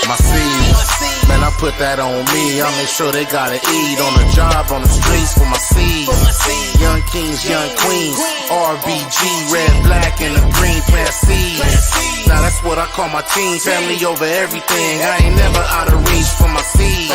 My seeds, man, I put that on me. I make sure they gotta eat on the job, on the streets for my seeds. Young kings, young queens, RBG, red, black, and the green, plant seeds. Now that's what I call my team, family over everything. I ain't never out of reach for my seeds.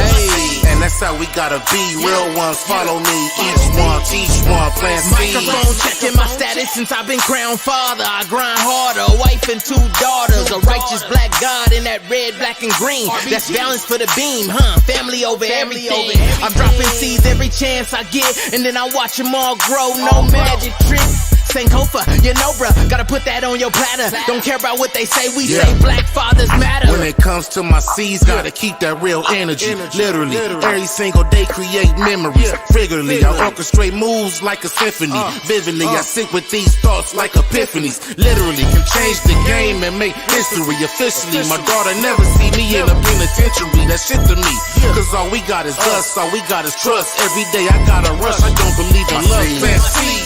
And that's how we gotta be, real ones follow me. Each one, teach one, plant seeds. Microphone checking my status since I've been crowned father. I grind harder, a wife and 2 daughters. A righteous black God in that red, black, and green. That's balance for the beam, huh? Family over everything. I'm dropping seeds every chance I get, and then I watch them all grow. No magic tricks. Sankofa, you know, bruh, gotta put that on your platter. Don't care about what they say, we say black fathers matter. When it comes to my seeds, gotta keep that real energy. Literally, every single day create memories. Figuratively, I orchestrate moves like a symphony. Vividly, I sit with these thoughts like epiphanies. Literally, can change the game and make history officially. My daughter never see me in a penitentiary. That shit to me, cause all we got is us, all we got is trust. Every day I gotta rush, I don't believe in love.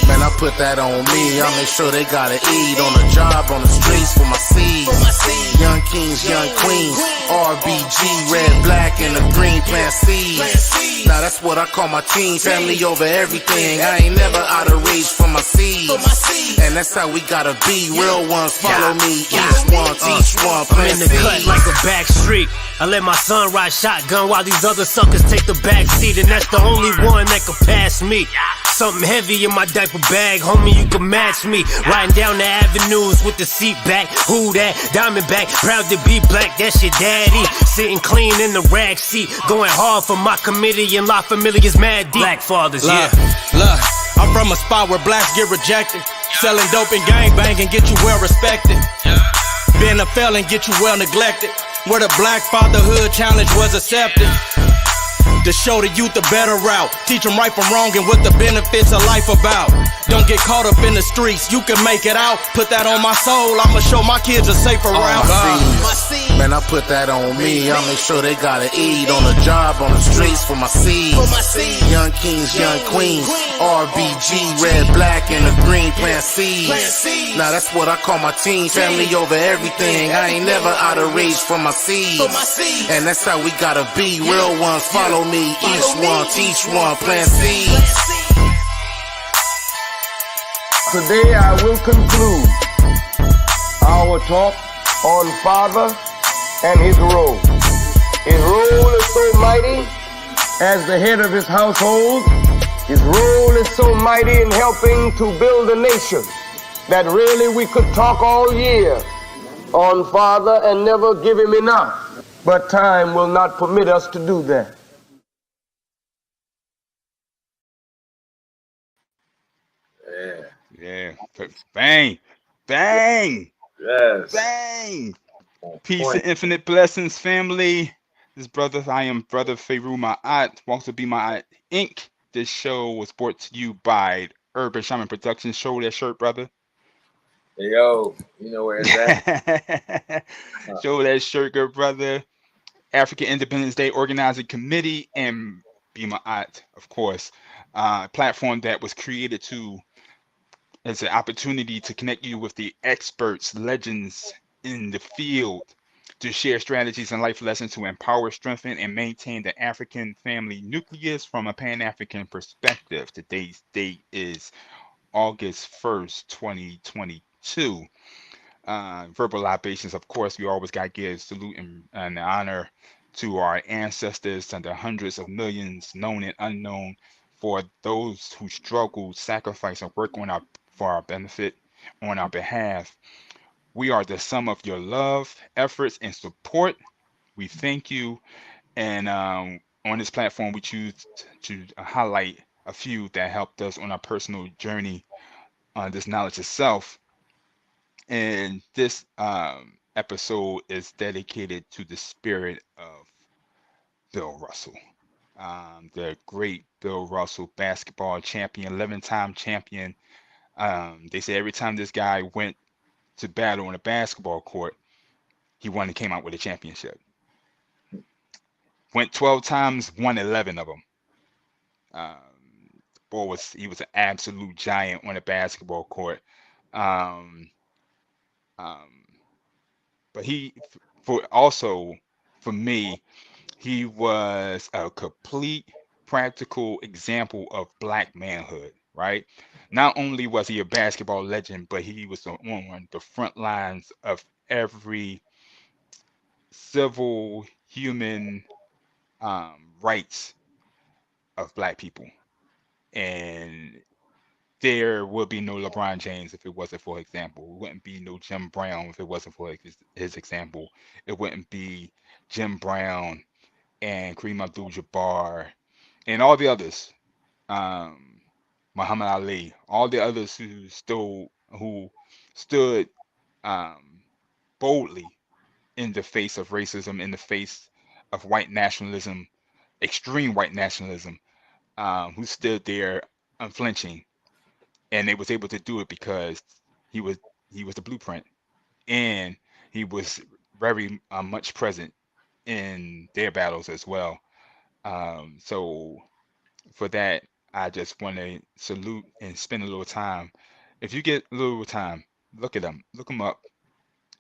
Man, I put that on me. I make sure they gotta eat on the job, on the streets for my seeds. Young kings, young queens, RBG, red, black, and the green, plant seeds. Now that's what I call my team, family over everything. I ain't never out of reach for my seeds. And that's how we gotta be, real ones follow me. Each one, teach one, I'm plant in the cut seeds. like a back street. I let my son ride shotgun while these other suckers take the back seat, and that's the only one that can pass me. Something heavy in my diaper bag, homie, you can match me. Riding down the avenues with the seat back. Who that? Diamondback, proud to be black, that's your daddy. Sitting clean in the rag seat, going hard for my committee and La Familia's mad deep. Black fathers, yeah. Look, I'm from a spot where blacks get rejected. Selling dope and gangbanging get you well respected. Being a felon get you well neglected. Where the black fatherhood challenge was accepted. To show the youth a better route. Teach them right from wrong and what the benefits of life about. Don't get caught up in the streets, you can make it out. Put that on my soul, I'ma show my kids a safer route. Man, I put that on me. I make sure they gotta eat on the job, on the streets for my seeds. Young kings, young queens, RBG, red, black, and the green, plant seeds. Now that's what I call my team, family over everything. I ain't never out of reach for my seeds. And that's how we gotta be, real ones follow me. Each one, teach one, plant seeds. Today I will conclude our talk on father and his role. His role is so mighty as the head of his household. His role is so mighty in helping to build a nation that really we could talk all year on father and never give him enough. But time will not permit us to do that. Yeah. Bang. Bang. Yes. Bang. Peace and infinite blessings, family. This brother, I am brother Farugh BMa'at. Welcome to BMa'at Inc. This show was brought to you by Urban Shaman Productions. Show that shirt, brother. Hey, yo, you know where it's at. Show that shirt, good brother. African Independence Day Organizing Committee and BMa'at, of course. Platform that was created to as an opportunity to connect you with the experts, legends in the field, to share strategies and life lessons to empower, strengthen, and maintain the African family nucleus from a Pan-African perspective. Today's date is August 1st, 2022. Verbal libations, of course, we always got to give salute and honor to our ancestors and the hundreds of millions, known and unknown, for those who struggle, sacrifice, and work for our benefit, on our behalf. We are the sum of your love, efforts, and support. We thank you. And on this platform, we choose to highlight a few that helped us on our personal journey on this knowledge itself. And this episode is dedicated to the spirit of Bill Russell. The great Bill Russell, basketball champion, 11-time champion. They say every time this guy went to battle on a basketball court, he won and came out with a championship. Went 12 times, won 11 of them. He was an absolute giant on a basketball court. But for me, he was a complete practical example of black manhood, right? Not only was he a basketball legend, but he was on the front lines of every civil human rights of black people. And there would be no LeBron James if it wasn't for example. It wouldn't be no Jim Brown if it wasn't for his example. It wouldn't be Jim Brown and Kareem Abdul-Jabbar and all the others, um, Muhammad Ali, all the others who stood um, boldly in the face of racism, in the face of white nationalism, extreme white nationalism, who stood there unflinching, and they was able to do it because he was he was the blueprint, and he was very much present in their battles as well. So for that, I just want to salute and spend a little time. If you get a little time, look him up,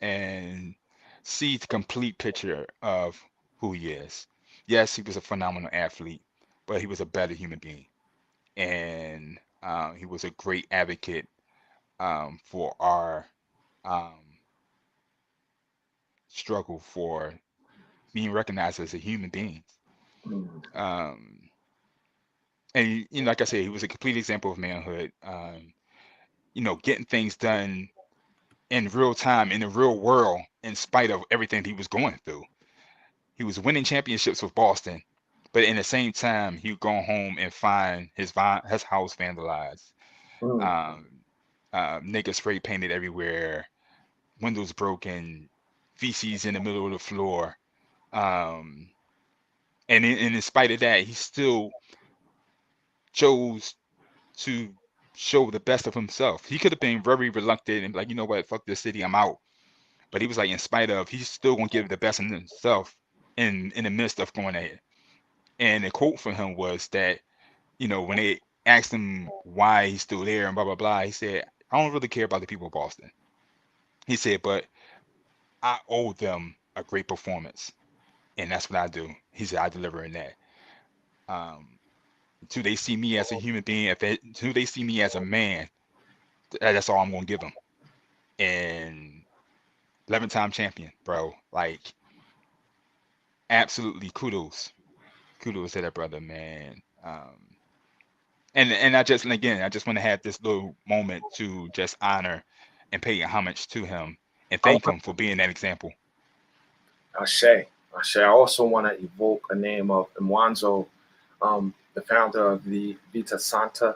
and see the complete picture of who he is. Yes, he was a phenomenal athlete, but he was a better human being, and he was a great advocate for our um, struggle for being recognized as a human being. Um, and like I said, he was a complete example of manhood. Getting things done in real time in the real world, in spite of everything he was going through. He was winning championships with Boston, but in the same time, he would go home and find his house vandalized, um, niggas spray painted everywhere, windows broken, feces in the middle of the floor. Um, and in spite of that, he still chose to show the best of himself. He could have been very reluctant and like, you know what, fuck this city, I'm out. But he was like, in spite of, he's still gonna give the best in himself in the midst of going ahead. And the quote from him was that, when they asked him why he's still there and blah blah blah, he said, I don't really care about the people of Boston. He said, but I owe them a great performance, and that's what I do. He said, I deliver in that. Um, do they see me as a human being? Do they see me as a man? That's all I'm gonna give them. And 11-time champion, bro. Like, absolutely kudos to that brother, man. And I just want to have this little moment to just honor and pay homage to him and thank him for being that example. Ashe. I also want to evoke a name of Mwanzo, the founder of the Vita Santa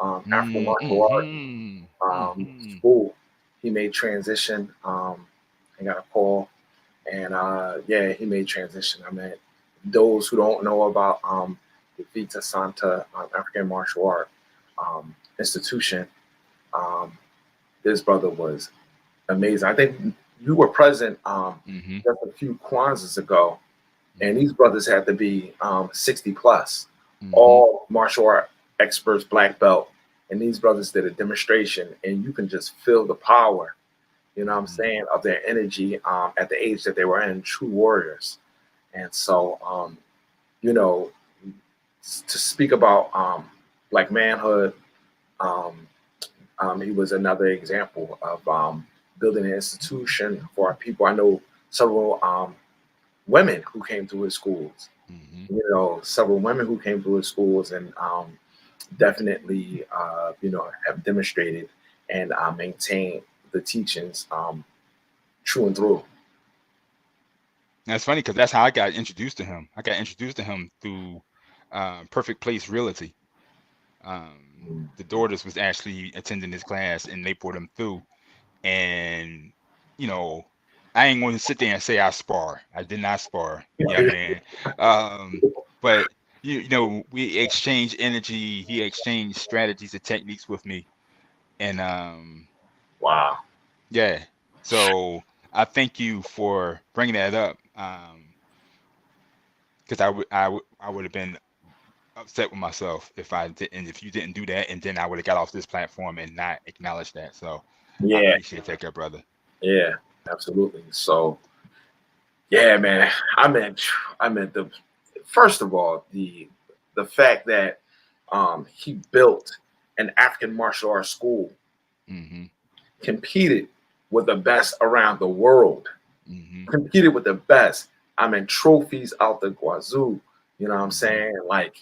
African martial art school. He made transition. I got a call, and he made transition. I mean, those who don't know about the Vita Santa African martial art institution, this brother was amazing. I think you were present just a few Kwanzas ago, and these brothers had to be 60 plus, all martial art experts, black belt, and these brothers did a demonstration, and you can just feel the power, you know what I'm saying, of their energy at the age that they were in, true warriors. And so, to speak about black manhood, he was another example of building an institution for our people. I know several women who came through his schools, several women who came through his schools and definitely, have demonstrated and maintained the teachings true and through. That's funny because that's how I got introduced to him. I got introduced to him through Perfect Place Realty. The daughters was actually attending this class, and they brought him through. And I ain't going to sit there and say I spar. I did not spar. You know what I mean? But we exchanged energy. He exchanged strategies and techniques with me, and wow, yeah. So I thank you for bringing that up, because I would have been upset with myself if you didn't do that, and then I would have got off this platform and not acknowledged that. So I appreciate that, good brother. Yeah, absolutely. So Yeah, man. I meant the first of all the fact that he built an African martial arts school, Mm-hmm. competed with the best around the world, Mm-hmm. competed with the best. I mean, trophies out the wazoo. You know what I'm Mm-hmm. saying? Like,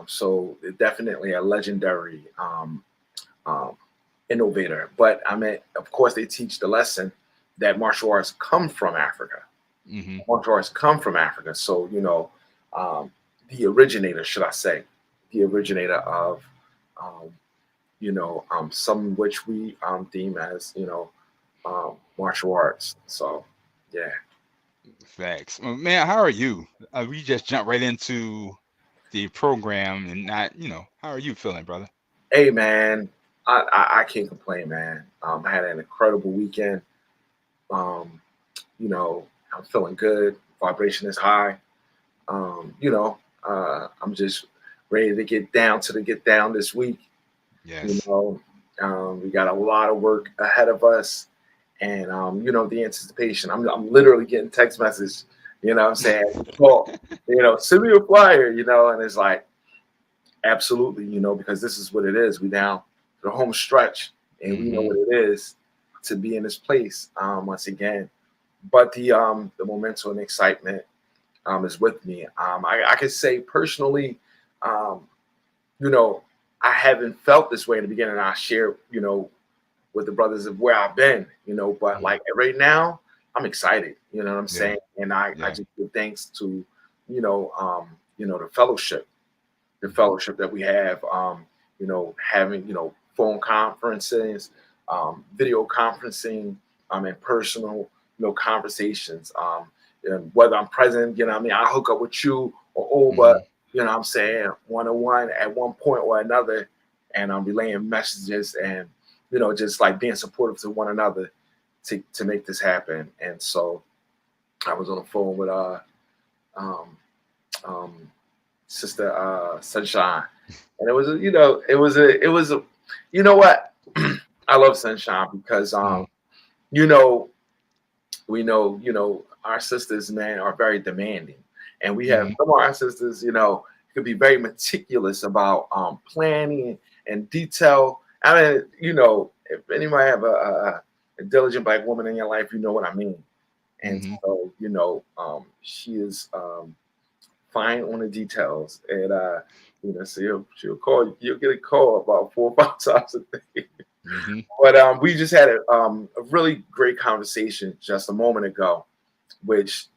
so definitely a legendary um, innovator. But I mean, of course, they teach the lesson that martial arts come from Africa. Mm-hmm. Martial arts come from Africa. So, um, the originator, should I say, the originator of, um, some which we deem as, martial arts. So, yeah. Facts. Well, man, how are you? We just jumped right into the program and not, how are you feeling, brother? Hey, man, I can't complain, man. I had an incredible weekend. Um, I'm feeling good. Vibration is high. I'm just ready to get down this week. You Yes. know, we got a lot of work ahead of us, and the anticipation. I'm literally getting text message. You know, what I'm saying, well, send me a flyer. And it's like, absolutely, because this is what it is. We down to the home stretch, and we know Mm-hmm. what it is to be in this place once again. But the momentum and excitement is with me. I could say personally, um, you know, I haven't felt this way in the beginning. I share, with the brothers of where I've been, but Mm-hmm. like right now, I'm excited, you know what I'm Yeah. saying? And I Yeah. just give thanks to, the Mm-hmm. fellowship that we have, having, phone conferences, video conferencing, and personal, conversations. And whether I'm present, I hook up with you or over, Mm-hmm. what I'm saying, one on one at one point or another, and I'm relaying messages and, just like being supportive to one another to make this happen. And so I was on the phone with um, um, Sister Sunshine, and it was you know what, I love Sunshine because Mm-hmm. you know we know our sisters, man, are very demanding, and we have Mm-hmm. some of our sisters, could be very meticulous about planning and detail. I mean, if anybody have a diligent black woman in your life, you know what I mean. And Mm-hmm. so, she is fine on the details, and so she'll call you. You'll get a call about 4 or 5 times a day. Mm-hmm. But we just had a really great conversation just a moment ago, which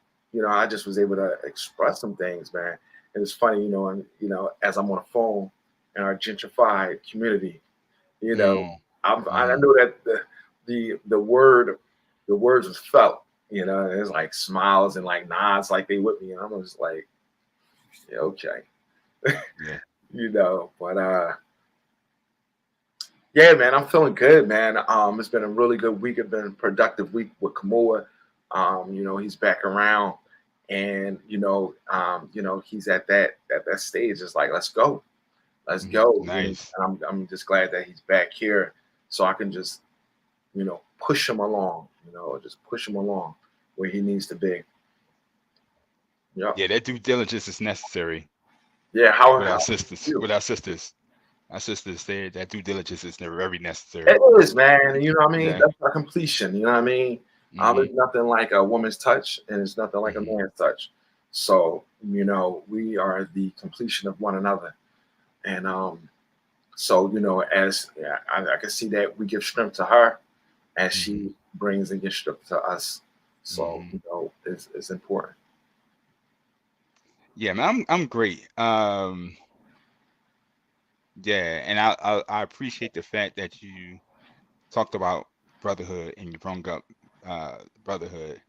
I just was able to express some things, man. And it's funny, and as I'm on the phone in our gentrified community, you know, I Mm-hmm. know that the words was felt, and it's like smiles and like nods, like they with me, and I'm just like, yeah, okay, Yeah. but yeah, man, I'm feeling good, man. It's been a really good week. It's been a productive week with Khamou. He's back around, and he's at that stage. It's like, let's Mm-hmm. go. Nice. And I'm just glad that he's back here, so I can just push him along. Just push him along where he needs to be. Yep. Yeah, that due diligence is necessary Yeah. How with our how sisters. you? With our sisters. Our sisters, that due diligence is very necessary. It is, man. You know what I mean? Yeah. That's a completion. You know what I mean? Mm-hmm. It's nothing like a woman's touch, and it's nothing like a Mm-hmm. man's touch. So, we are the completion of one another. And so, as yeah, I can see that we give strength to her, as Mm-hmm. she brings and gives strength to us. So, Mm-hmm. it's important. Yeah, man, I'm great. Yeah, and I appreciate the fact that you talked about brotherhood and you brought up brotherhood.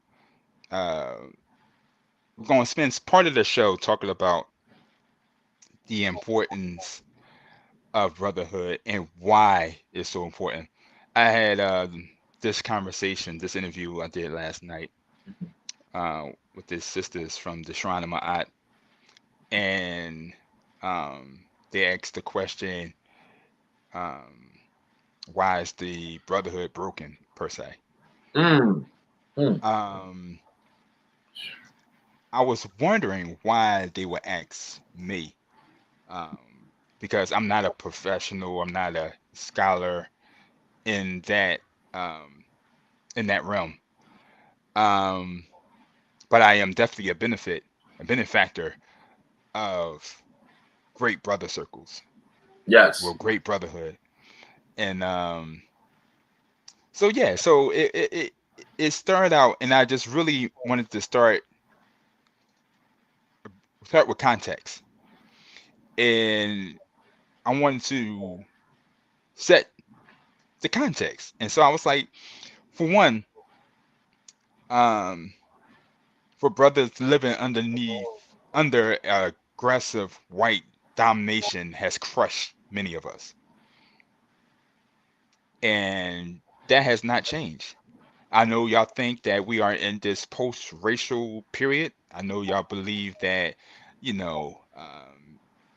Uh, we're going to spend part of the show talking about the importance of brotherhood and why it's so important. I had this conversation, this interview I did last night with the sisters from the Shrine of Ma'at, and they asked the question, um, why is the brotherhood broken per se? Mm, mm, Um, I was wondering why they would ask me, um, because I'm not a professional, I'm not a scholar in um, that realm. Um, but I am definitely a benefactor of great brother circles, well, Yes. great brotherhood, and so yeah, so it started out, and I just really wanted to start with context, and I wanted to set the context, and so I was like, for one, um, for brothers living under aggressive white domination has crushed many of us, and that has not changed. I know y'all think that we are in this post-racial period. I know y'all believe that, you know,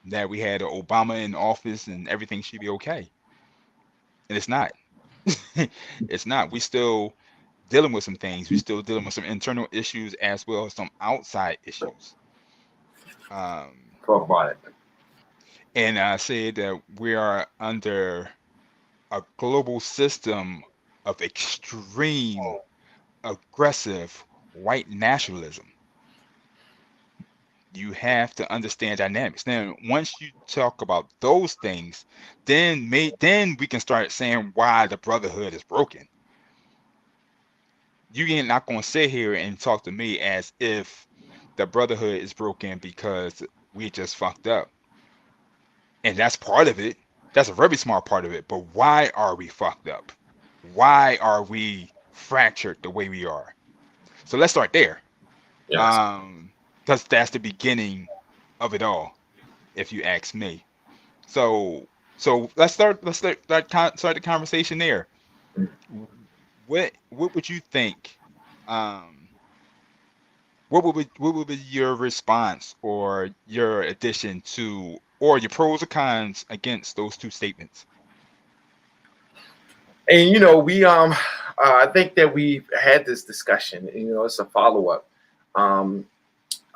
that we had Obama in office and everything should be okay, and it's not. It's not. We still dealing with some things. We still dealing with some internal issues as well as some outside issues. Um, Talk about it. and I said that we are under a global system of extreme, aggressive white nationalism. You have to understand dynamics. Now, once you talk about those things, then we can start saying why the brotherhood is broken. You ain't not gonna sit here and talk to me as if the brotherhood is broken because we just fucked up. And that's part of it. That's a very small part of it. But why are we fucked up? Why are we fractured the way we are? So let's start there. Yes. Because that's the beginning of it all, if you ask me. So start the conversation there. What would you think? Um, what would be your response or your addition to or your pros or cons against those two statements? And I think that we've had this discussion. It's a follow up. Um,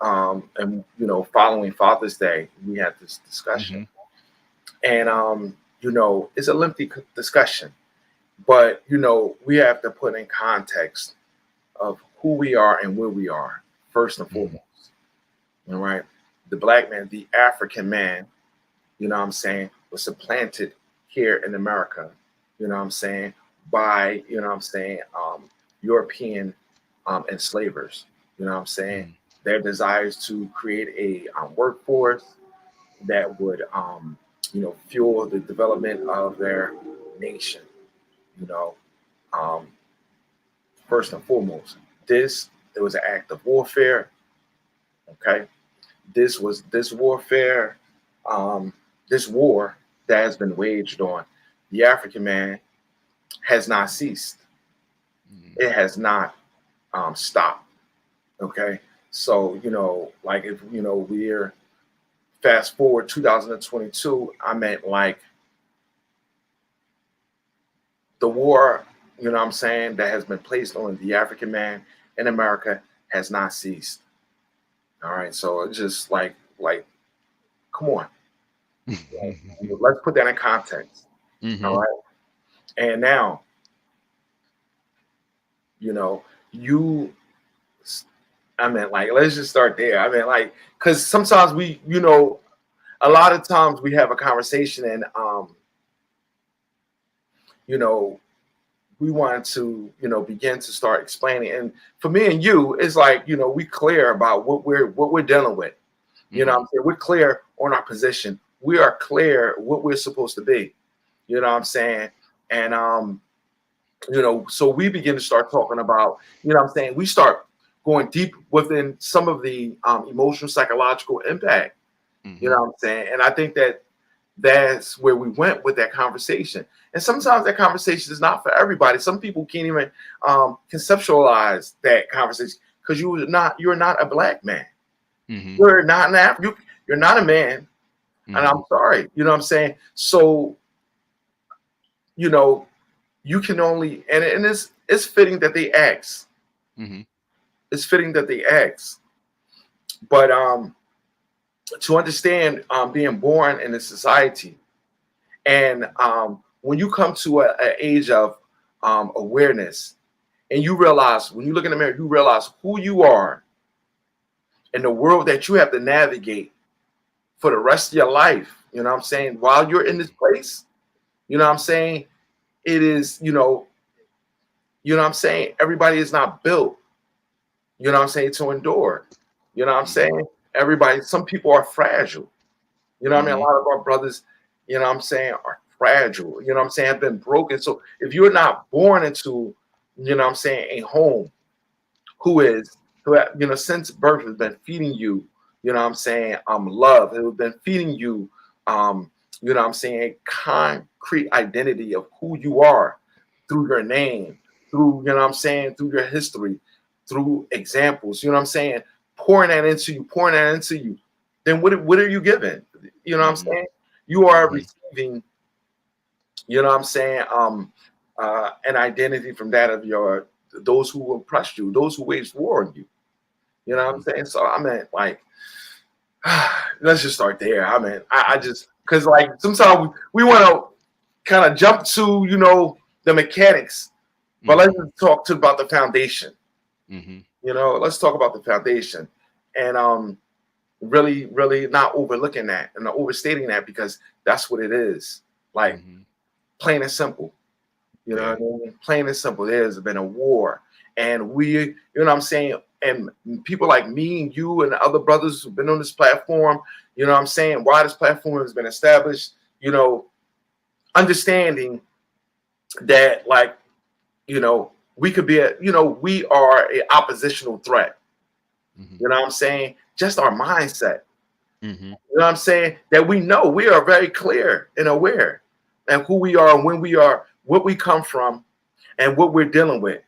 and following Father's Day, we had this discussion, Mm-hmm. and it's a lengthy discussion, but we have to put in context of who we are and where we are first and Mm-hmm. foremost. All right, the black man, the African man, was supplanted here in America, by, European enslavers, Mm-hmm. their desires to create a workforce that would, fuel the development of their nation, you know, um, first and foremost. It was an act of warfare, okay? This warfare, this war that has been waged on the African man has not ceased. It has not stopped. Okay. So, like if we're fast forward 2022, I meant like the war, that has been placed on the African man in America has not ceased. All right. So it's just like, come on. Let's put that in context. All Mm-hmm. right. And now, you know, you, I mean, like, let's just start there. I mean, like, because sometimes a lot of times we have a conversation and, you know, we want to, begin to start explaining. And for me and you, it's like, we clear about what we're dealing with. You know what I'm saying? We're clear on our position. We are clear what we're supposed to be. You know what I'm saying? And so we begin to start talking about, we start going deep within some of the emotional, psychological impact. You know Mm-hmm. what I'm saying? And I think that's where we went with that conversation. And sometimes that conversation is not for everybody. Some people can't even conceptualize that conversation because you're not a black man. Mm-hmm. You're not you're not a man. And Mm-hmm. I'm sorry. You know what I'm saying? So, you know, you can only, and it's fitting that they ask. Mm-hmm. it's fitting that they ask. But to understand being born in a society, and when you come to an age of awareness, and you realize, when you look in the mirror, you realize who you are and the world that you have to navigate for the rest of your life. You know what I'm saying? While you're in this place, you know what I'm saying? It is, you know what I'm saying? Everybody is not built, you know what I'm saying, to endure. You know what I'm saying? Some people are fragile. You know what I mean? A lot of our brothers, you know what I'm saying, are fragile. You know what I'm saying? Have been broken. So if you're not born into, you know what I'm saying, a home who since birth has been feeding you, you know what I'm saying, love. It has been feeding you, you know what I'm saying, concrete identity of who you are through your name, through, you know what I'm saying, through your history, through examples, you know what I'm saying, pouring that into you, then what are you giving? You know what I'm saying? You are receiving, you know what I'm saying, an identity from that of those who oppressed you, those who waged war on you. You know what I'm saying? So I mean, like, let's just start there. I mean, I just, because like sometimes we want to kind of jump to, you know, the mechanics, but let's just talk about the foundation. You know, let's talk about the foundation, and really, really not overlooking that and not overstating that, because that's what it is. Like, plain and simple. You know what I mean? Plain and simple. There's been a war, and you know what I'm saying? And people like me and you and other brothers who've been on this platform, you know what I'm saying, why this platform has been established, you know, understanding that, like, you know, we could be we are an oppositional threat. You know what I'm saying? Just our mindset. You know what I'm saying? That we know we are very clear and aware and who we are and when we are, what we come from and what we're dealing with.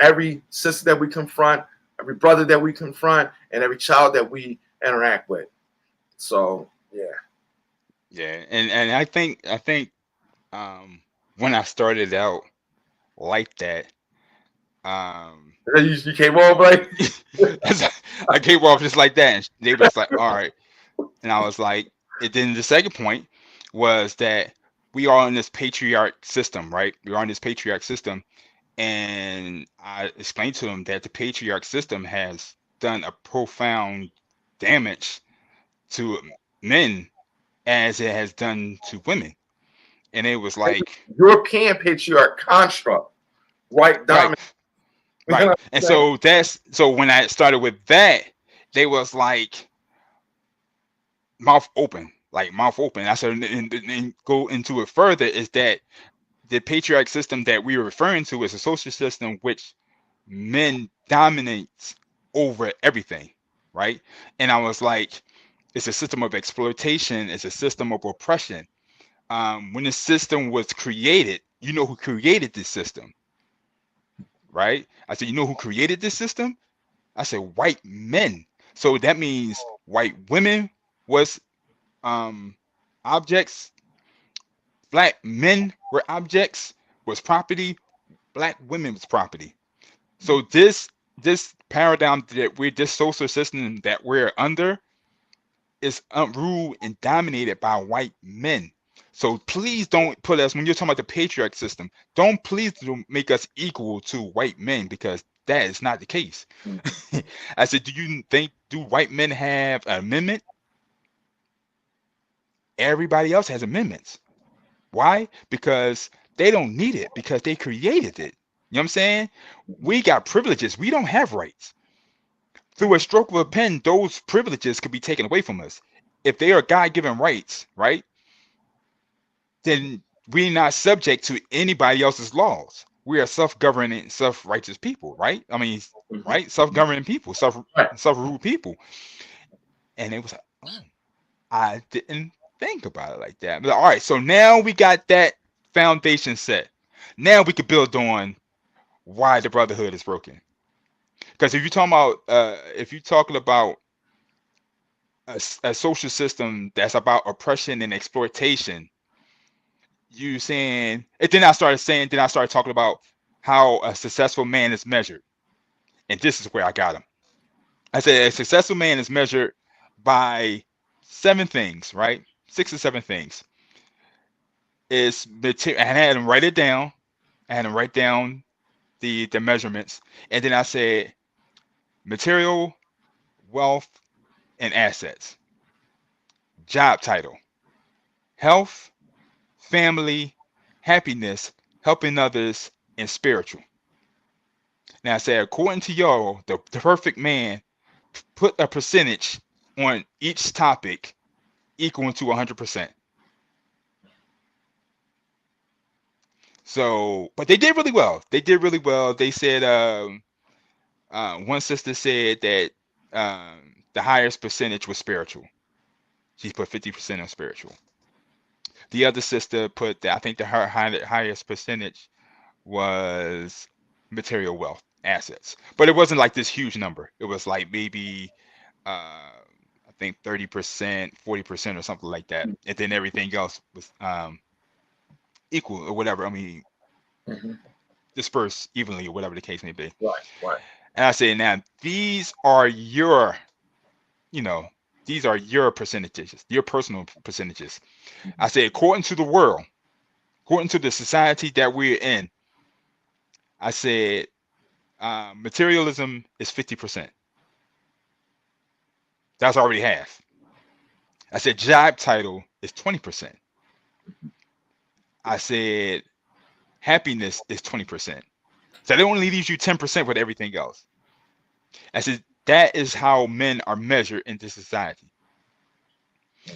Every sister that we confront, every brother that we confront, and every child that we interact with. So yeah, and I think when I started out like that, you came off like I came off just like that, and they was like, all right, and I was like, and then the second point was that we are in this patriarch system, right? We are in this patriarch system, and I explained to them that the patriarch system has done a profound damage to men as it has done to women. And it was like European patriarch construct, white dominant. Right. And so when I started with that, they was like mouth open. I said, and go into it further, is that the patriarch system that we were referring to is a social system which men dominates over everything, right? And I was like, it's a system of exploitation, it's a system of oppression. When the system was created, you know who created this system, right? I said, you know who created this system? I said, white men. So that means white women was objects, black men were objects, was property, black women was property. So this paradigm this social system that we're under is ruled and dominated by white men. So please don't put us, when you're talking about the patriarch system, don't make us equal to white men, because that is not the case. I said, do white men have an amendment? Everybody else has amendments. Why? Because they don't need it, because they created it. You know what I'm saying? We got privileges. We don't have rights. Through a stroke of a pen, those privileges could be taken away from us. If they are God-given rights, right, then we're not subject to anybody else's laws. We are self-governing, self-righteous people, right? I mean, right? Self-governing people, self-ruled people. And it was like, oh, I didn't think about it like that. But all right, so now we got that foundation set. Now we could build on why the brotherhood is broken. Because if you're talking about a social system that's about oppression and exploitation, you saying, and then I started talking about how a successful man is measured. And this is where I got him. I said a successful man is measured by 7 things, right? 6 or 7 things. Is material. And I had him write it down. I had him write down the measurements, and then I said material, wealth, and assets. Job title: health, family, happiness, helping others, and spiritual. Now I said, according to y'all, the perfect man put a percentage on each topic equal to 100%. So, but they did really well. They did really well. They said, one sister said that the highest percentage was spiritual. She put 50% on spiritual. The other sister put that I think her highest percentage was material wealth, assets. But it wasn't like this huge number. It was like maybe I think 30%, 40% or something like that. And then everything else was equal or whatever. I mean, dispersed evenly or whatever the case may be. Right. And I say, now these are your, these are your percentages, your personal percentages. I say, according to the world, according to the society that we're in, I said materialism is 50%. That's already half. I said job title is 20%. I said happiness is 20%. So that only leaves you 10% with everything else. I said that is how men are measured in this society.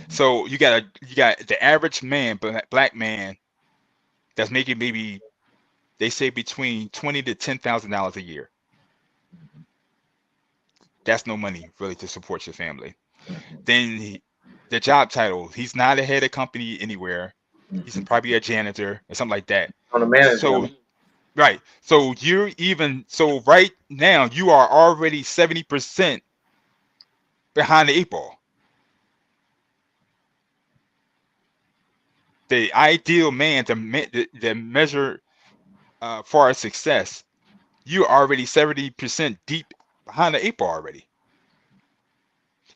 So you got the average man, black man, that's making maybe, they say, between $20,000 to $10,000 a year. That's no money really to support your family. Then the job title, he's not a head of company anywhere. He's probably a janitor or something like that. On the manager. So right. So right now you are already 70% behind the 8 ball. The ideal man to measure for our success, you're already 70% deep behind the 8 ball already.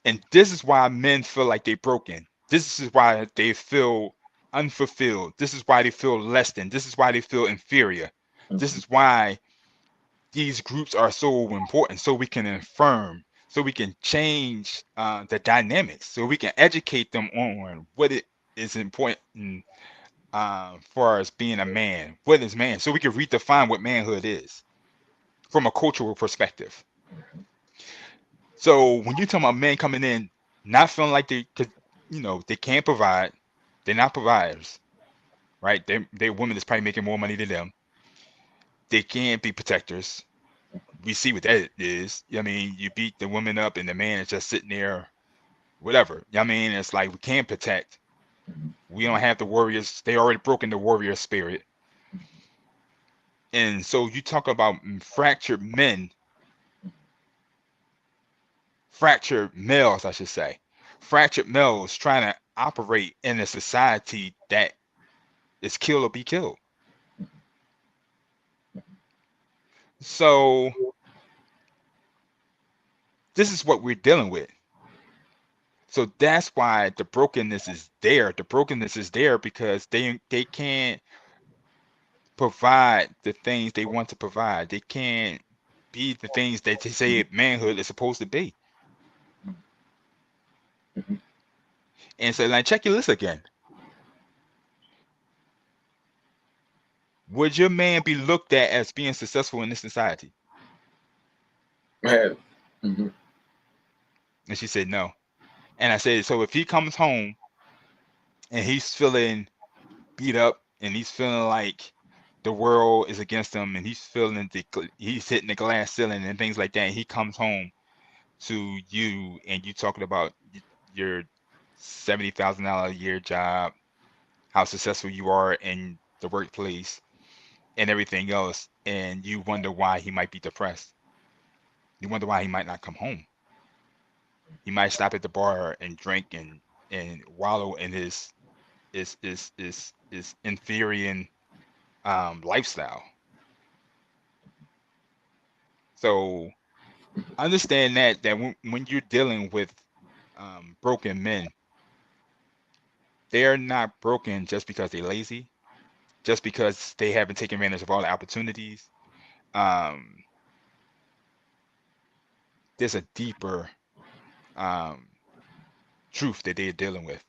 And this is why men feel like they're broken. This is why they feel unfulfilled. This is why they feel less than. This is why they feel inferior. This is why these groups are so important, so we can affirm, so we can change the dynamics, so we can educate them on what it is important for us being a man. What is man? So we can redefine what manhood is from a cultural perspective. So when you talk about men coming in not feeling like they can't provide, they're not providers, right? They're women that's probably making more money than them. They can't be protectors. We see what that is. I mean, you beat the woman up and the man is just sitting there, whatever. I mean, it's like, we can't protect. We don't have the warriors. They already broken the warrior spirit. And so you talk about fractured men, fractured males, I should say, fractured males trying to operate in a society that is kill or be killed. So this is what we're dealing with. So that's why the brokenness is there. The brokenness is there because they can't provide the things they want to provide. They can't be the things that they say manhood is supposed to be. And so, like, check your list again. Would your man be looked at as being successful in this society? Man. And she said no. And I said, so if he comes home and he's feeling beat up and he's feeling like the world is against him and he's feeling he's hitting the glass ceiling and things like that, and he comes home to you and you talking about your $70,000 a year job, how successful you are in the workplace and everything else, and you wonder why he might be depressed. You wonder why he might not come home. He might stop at the bar and drink and wallow in his inferior lifestyle. So understand that when you're dealing with broken men, they're not broken just because they're lazy, just because they haven't taken advantage of all the opportunities. Um, there's a deeper um, truth that they're dealing with.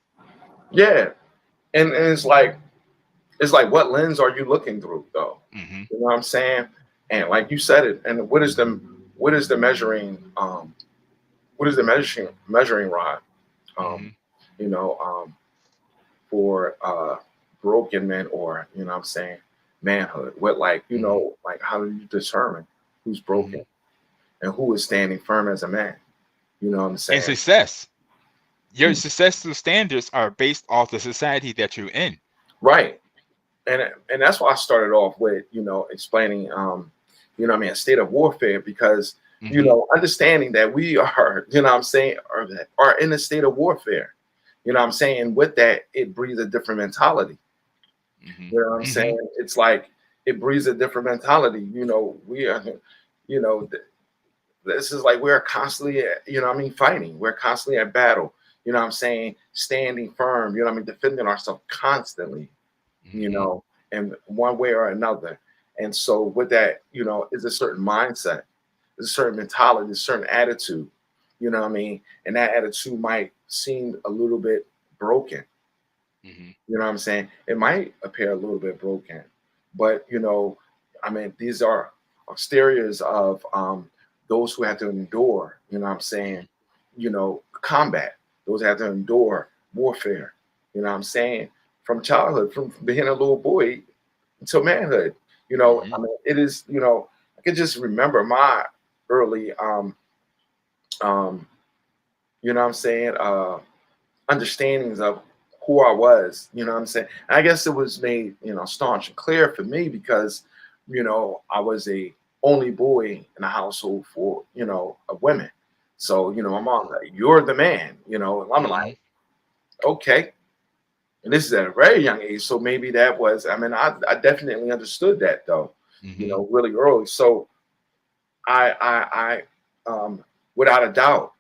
Yeah, and it's like what lens are you looking through though? Hmm. You know what I'm saying? And like you said it, and what is the measuring rod? Um, Hmm. you know, for broken men, or you know what I'm saying, manhood. What, like, you Hmm. know, like how do you determine who's Hmm. broken and who is standing firm as a man? You know what I'm And saying? success. Your Mm. successful standards are based off the society that you're in. Right. And that's why I started off with, you know, explaining, you know what I mean, a state of warfare, because, you Hmm. know, understanding that we are, you know what I'm saying, are in a state of warfare. You know what I'm saying? With that, it breeds a different mentality. Hmm. You know what I'm Hmm. saying? It's like it breeds a different mentality. You know, we are, you know, this is like we're constantly, you know what I mean, fighting. We're constantly at battle. You know what I'm saying? Standing firm, you know what I mean, defending ourselves constantly, you Hmm. know, in one way or another. And so with that, you know, is a certain mindset, is a certain mentality, a certain attitude, you know what I mean? And that attitude might seem a little bit broken. Hmm. You know what I'm saying? It might appear a little bit broken, but you know, I mean, these are exteriors of those who have to endure. You know what I'm saying? You know, combat. Those who have to endure warfare. You know what I'm saying? From childhood, from being a little boy until manhood. You know, Hmm. I mean, it is. You know, I can just remember my early, um, you know what I'm saying, understandings of who I was, you know what I'm saying? And I guess it was made, you know, staunch and clear for me because, you know, I was a only boy in a household for, you know, of women. So, you know, my mom's like, you're the man, you know, and I'm like, Hmm. okay. And this is at a very young age. So maybe that was, I mean, I definitely understood that though, you Hmm. know, really early. So I without a doubt,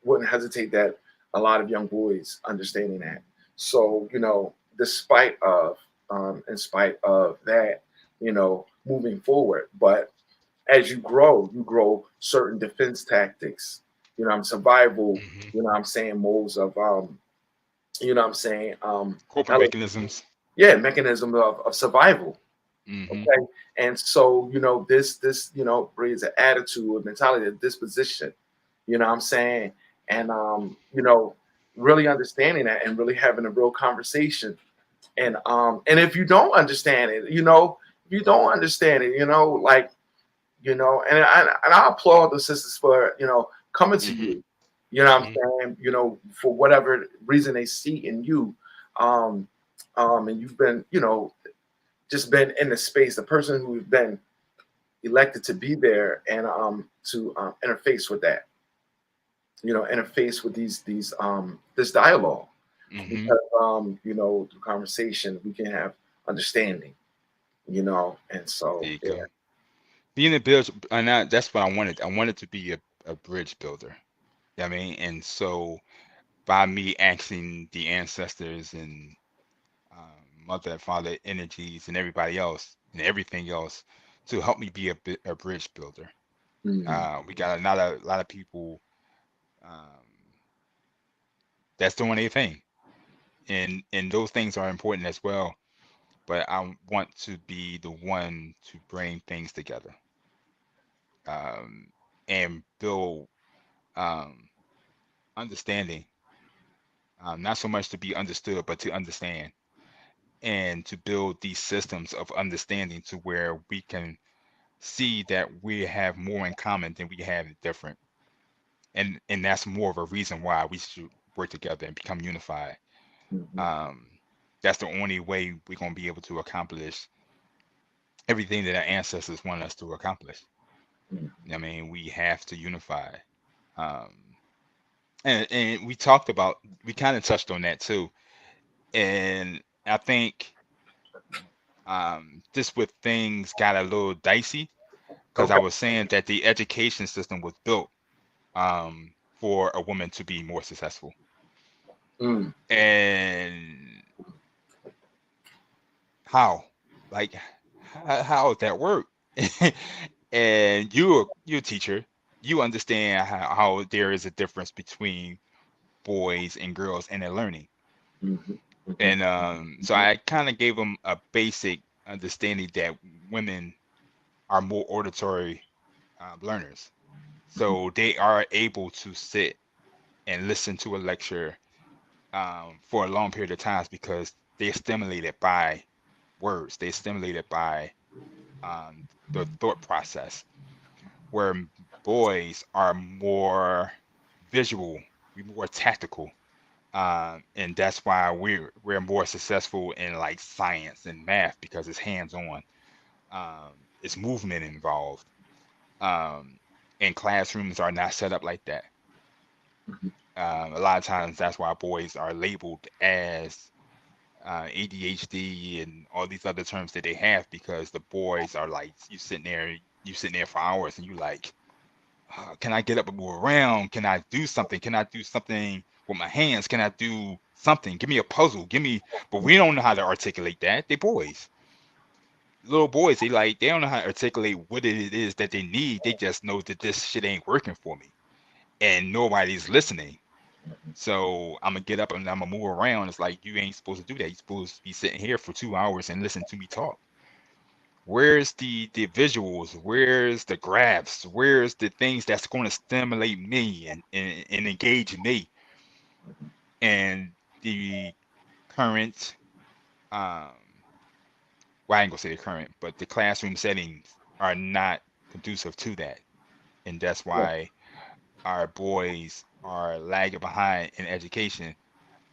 wouldn't hesitate that a lot of young boys understanding that. So you know, in spite of that, you know, moving forward. But as you grow certain defense tactics. You know, I'm survival. Hmm. You know, I'm saying modes of you know, I'm saying Coping mechanisms. yeah, mechanism of survival. Hmm. Okay, and so you know this you know breeds an attitude, a mentality, a disposition. You know what I'm saying, and you know really understanding that and really having a real conversation. And if you don't understand it, you know, if you don't understand it, you know, like you know, and I applaud the sisters for you know coming to Hmm. you. You know what I'm Hmm. saying? You know, for whatever reason they see in you, um, and you've been, you know, just been in the space, the person who's been elected to be there and to interface with that, you know, interface with these this dialogue Hmm. because you know through conversation we can have understanding, you know, and There so you yeah. go. Being a builder, and that's what I wanted. I wanted to be a bridge builder. You know what I mean? And so by me asking the ancestors and mother and father energies and everybody else and everything else to help me be a bridge builder. Mm-hmm. We got a lot of people um, that's doing their thing, and those things are important as well. But I want to be the one to bring things together and build um, understanding, not so much to be understood, but to understand and to build these systems of understanding to where we can see that we have more in common than we have different. And that's more of a reason why we should work together and become unified. Mm-hmm. Um, that's the only way we're going to be able to accomplish everything that our ancestors want us to accomplish. I mean, we have to unify. Um, and we kind of touched on that too. And I think just with things got a little dicey because I was saying that the education system was built for a woman to be more successful. And how? Like, how does that work? And you're a teacher. You understand how there is a difference between boys and girls and their learning. And so I kind of gave them a basic understanding that women are more auditory learners. So they are able to sit and listen to a lecture for a long period of times because they're stimulated by words. They're stimulated by the thought process, where boys are more visual, we're more tactical. And that's why we're more successful in like science and math because it's hands-on. It's movement involved. And classrooms are not set up like that. A lot of times that's why boys are labeled as ADHD and all these other terms that they have, because the boys are like, you sitting there for hours and you like, can I get up and move around? Can I do something? Can I do something with my hands? Can I do something? Give me a puzzle. But we don't know how to articulate that. They boys. Little boys, they don't know how to articulate what it is that they need. They just know that this shit ain't working for me. And nobody's listening. So I'm gonna get up and I'm gonna move around. It's like, you ain't supposed to do that. You're supposed to be sitting here for 2 hours and listen to me talk. Where's the visuals? Where's the graphs? Where's the things that's going to stimulate me and engage me? And the current, well, I ain't gonna say the current, but the classroom settings are not conducive to that. And that's why our boys are lagging behind in education.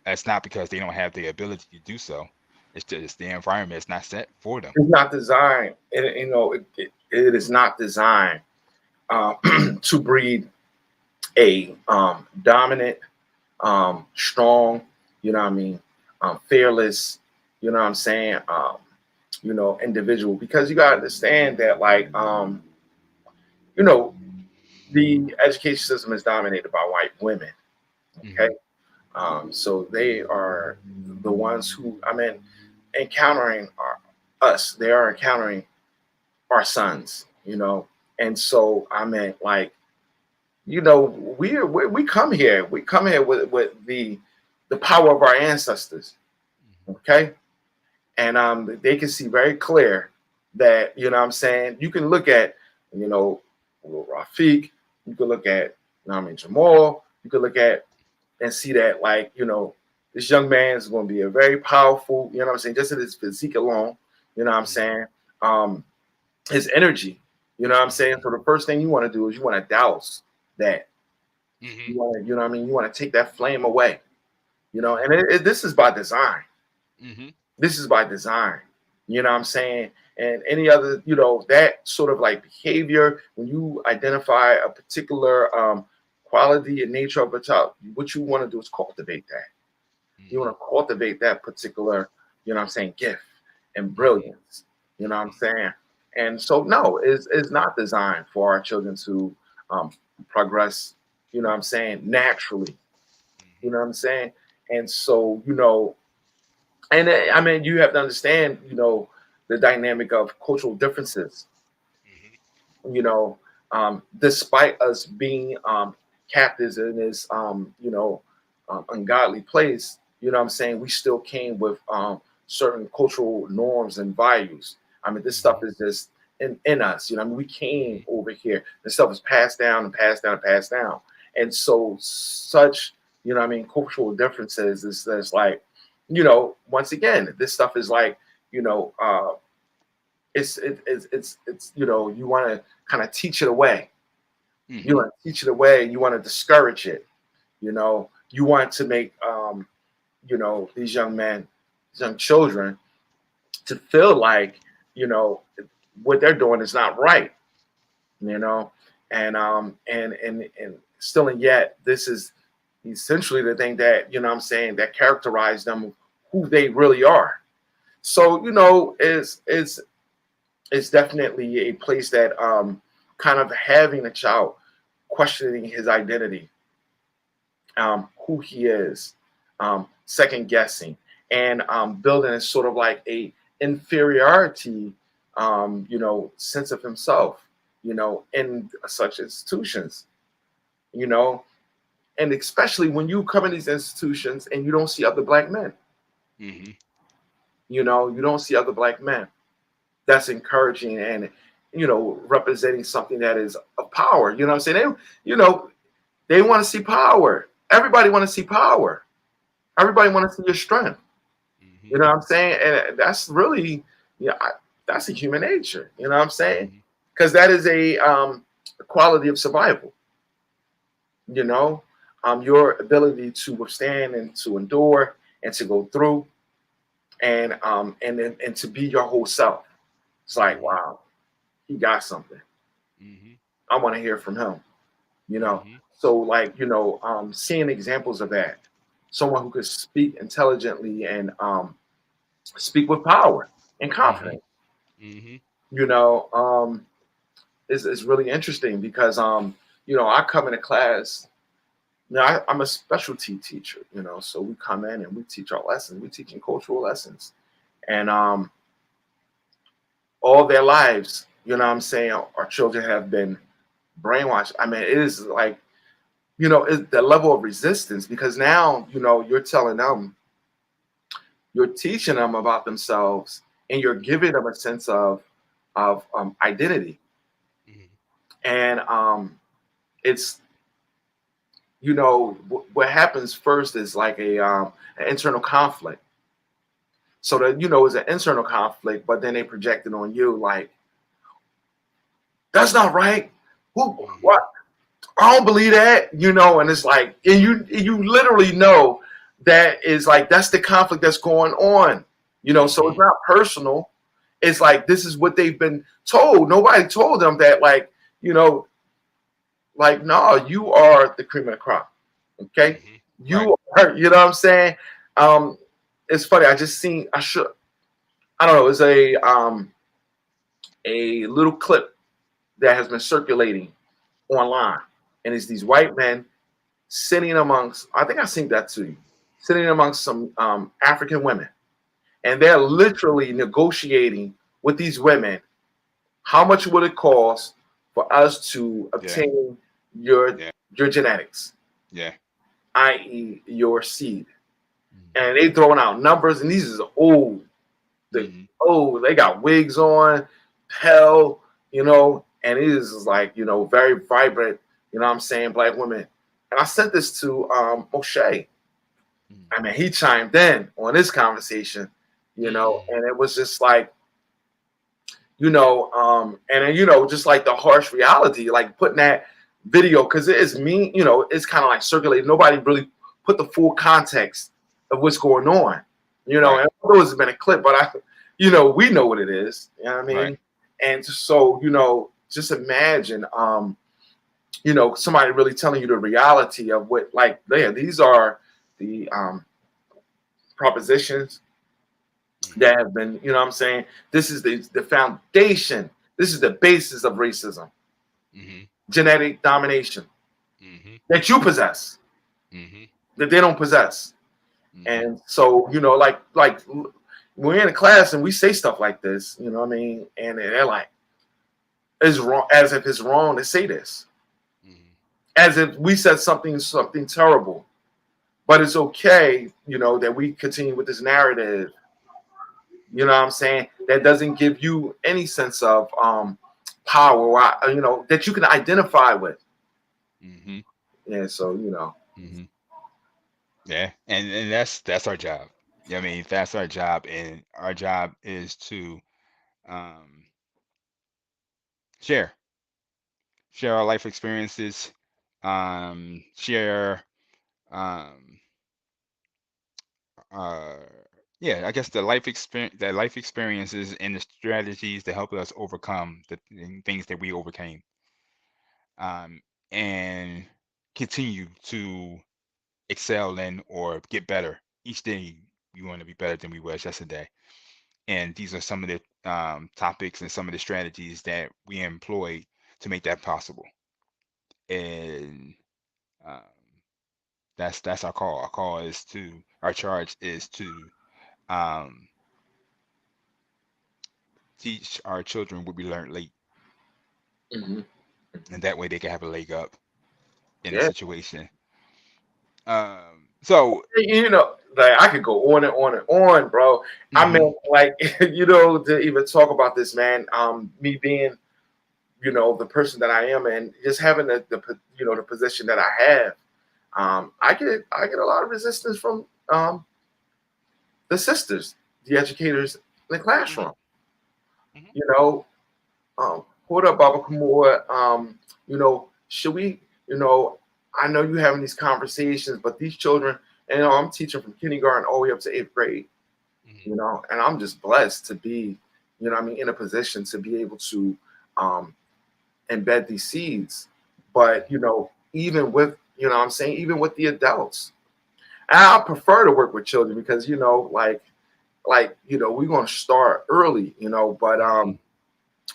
That's not because they don't have the ability to do so. It's just the environment is not set for them. It's not designed. It is not designed to breed a dominant, strong, fearless, individual. Because you gotta understand that, like, the education system is dominated by white women. Okay. So they are the ones who, encountering us. They are encountering our sons, and so we come here with the power of our ancestors. Okay. And they can see very clear that, you can look at, Rafiq, you can look at, Jamal, you can look at and see that, this young man is going to be a very powerful, just in his physique alone, his energy, So the first thing you want to do is you want to douse that. You want to, you want to take that flame away, and this is by design. This is by design, and any other, that sort of like behavior, when you identify a particular quality and nature of a child, what you want to do is cultivate that. You want to cultivate that particular, gift and brilliance, And so, no, it's not designed for our children to progress, naturally, And so, and you have to understand, the dynamic of cultural differences, despite us being captives in this, ungodly place, we still came with certain cultural norms and values. This stuff is just in us, we came over here. This stuff is passed down and passed down and passed down. And so such, cultural differences is like, once again, this stuff is like, it's you want to kind of teach it away. You want to teach it away. You want to discourage it. You want to make, these young men, young children, to feel like, what they're doing is not right. And still, and yet, this is essentially the thing that, that characterize them, who they really are. So, it's definitely a place that, kind of having a child questioning his identity, who he is, second guessing, and building a sort of like a inferiority, sense of himself, in such institutions, you know, and especially when you come in these institutions and you don't see other black men, Mm-hmm. you don't see other black men. That's encouraging and, representing something that is of power. You know what I'm saying? They want to see power. Everybody want to see power. Everybody want to see your strength. Mm-hmm. You know what I'm saying? And that's really, that's a human nature. You know what I'm saying? Mm-hmm. Because that is a quality of survival. Your ability to withstand and to endure and to go through, and to be your whole self. It's like, wow, he got something. Mm-hmm. I want to hear from him. Mm-hmm. So like, seeing examples of that, someone who could speak intelligently and speak with power and confidence, Mm-hmm. you know, is really interesting because I come into class. I'm a specialty teacher, so we come in and we teach our lessons. We teaching cultural lessons, and all their lives, what I'm saying, our children have been brainwashed. I mean, it is like, it's the level of resistance because now, you're telling them, you're teaching them about themselves, and you're giving them a sense of identity, Mm-hmm. and it's what happens first is like an internal conflict. So that it's an internal conflict, but then they project it on you like, that's not right. Who? What? I don't believe that. And it's like, and you literally know that is like that's the conflict that's going on. So it's not personal. It's like this is what they've been told. Nobody told them that, like, like, no, you are the cream of the crop. Okay, Right. you are. You know what I'm saying? It's funny. I just seen. I don't know. It's a little clip that has been circulating online, and it's these white men sitting amongst. I think I seen that to you. Sitting amongst some African women, and they're literally negotiating with these women. How much would it cost for us to Yeah. obtain your Yeah. your genetics, Yeah. i.e., your seed? Mm-hmm. And they throwing out numbers, and these is old. Mm-hmm. They got wigs on, hell, and it is like, very vibrant, what I'm saying, black women. And I sent this to O'Shea. I mean, he chimed in on this conversation, and it was just like, and then, just like the harsh reality, like putting that video, because it is me, it's kind of like circulating. Nobody really put the full context of what's going on, Right. and although it's been a clip, but we know what it is, you know what I mean? Right. And so, just imagine, somebody really telling you the reality of what, like, these are the propositions that have been, what I'm saying, this is the foundation, this is the basis of racism, Mm-hmm. genetic domination Mm-hmm. that you possess, Mm-hmm. that they don't possess. Mm-hmm. And so, like we're in a class and we say stuff like this, you know what I mean? And they're like, it's wrong, as if it's wrong to say this, Mm-hmm. as if we said something terrible. But it's okay, that we continue with this narrative, you know what I'm saying, that doesn't give you any sense of power, that you can identify with. Mm-hmm. Yeah, so Mm-hmm. Yeah. And that's our job. I mean, that's our job, and our job is to um share share our life experiences, share um uh yeah, I guess the life experiences and the strategies to help us overcome the things that we overcame, um and continue to excel in or get better each day. We want to be better than we was yesterday, and these are some of the topics and some of the strategies that we employ to make that possible. And um, that's our call. Our charge is to um, teach our children what we learned late, Mm-hmm. and that way they can have a leg up in a Yeah. situation. So You know, like I could go on and on and on, bro. I mhm, mean, like, you know, to even talk about this, man. Me being, you know, the person that I am, and just having you know, the position that I have, I get a lot of resistance from the sisters, the educators in the mhm, classroom. mhm, You know, hold up, Baba Kamua. You know, should we? You know, I know you having these conversations, but these children, and you know, I'm teaching from kindergarten all the way up to eighth grade. mhm, You know, and I'm just blessed to be, you know, I mean, in a position to be able to um, embed these seeds. But you know, even with, you know, what I'm saying, even with the adults, and I prefer to work with children because, you know, like you know, we're gonna start early, you know, but mhm,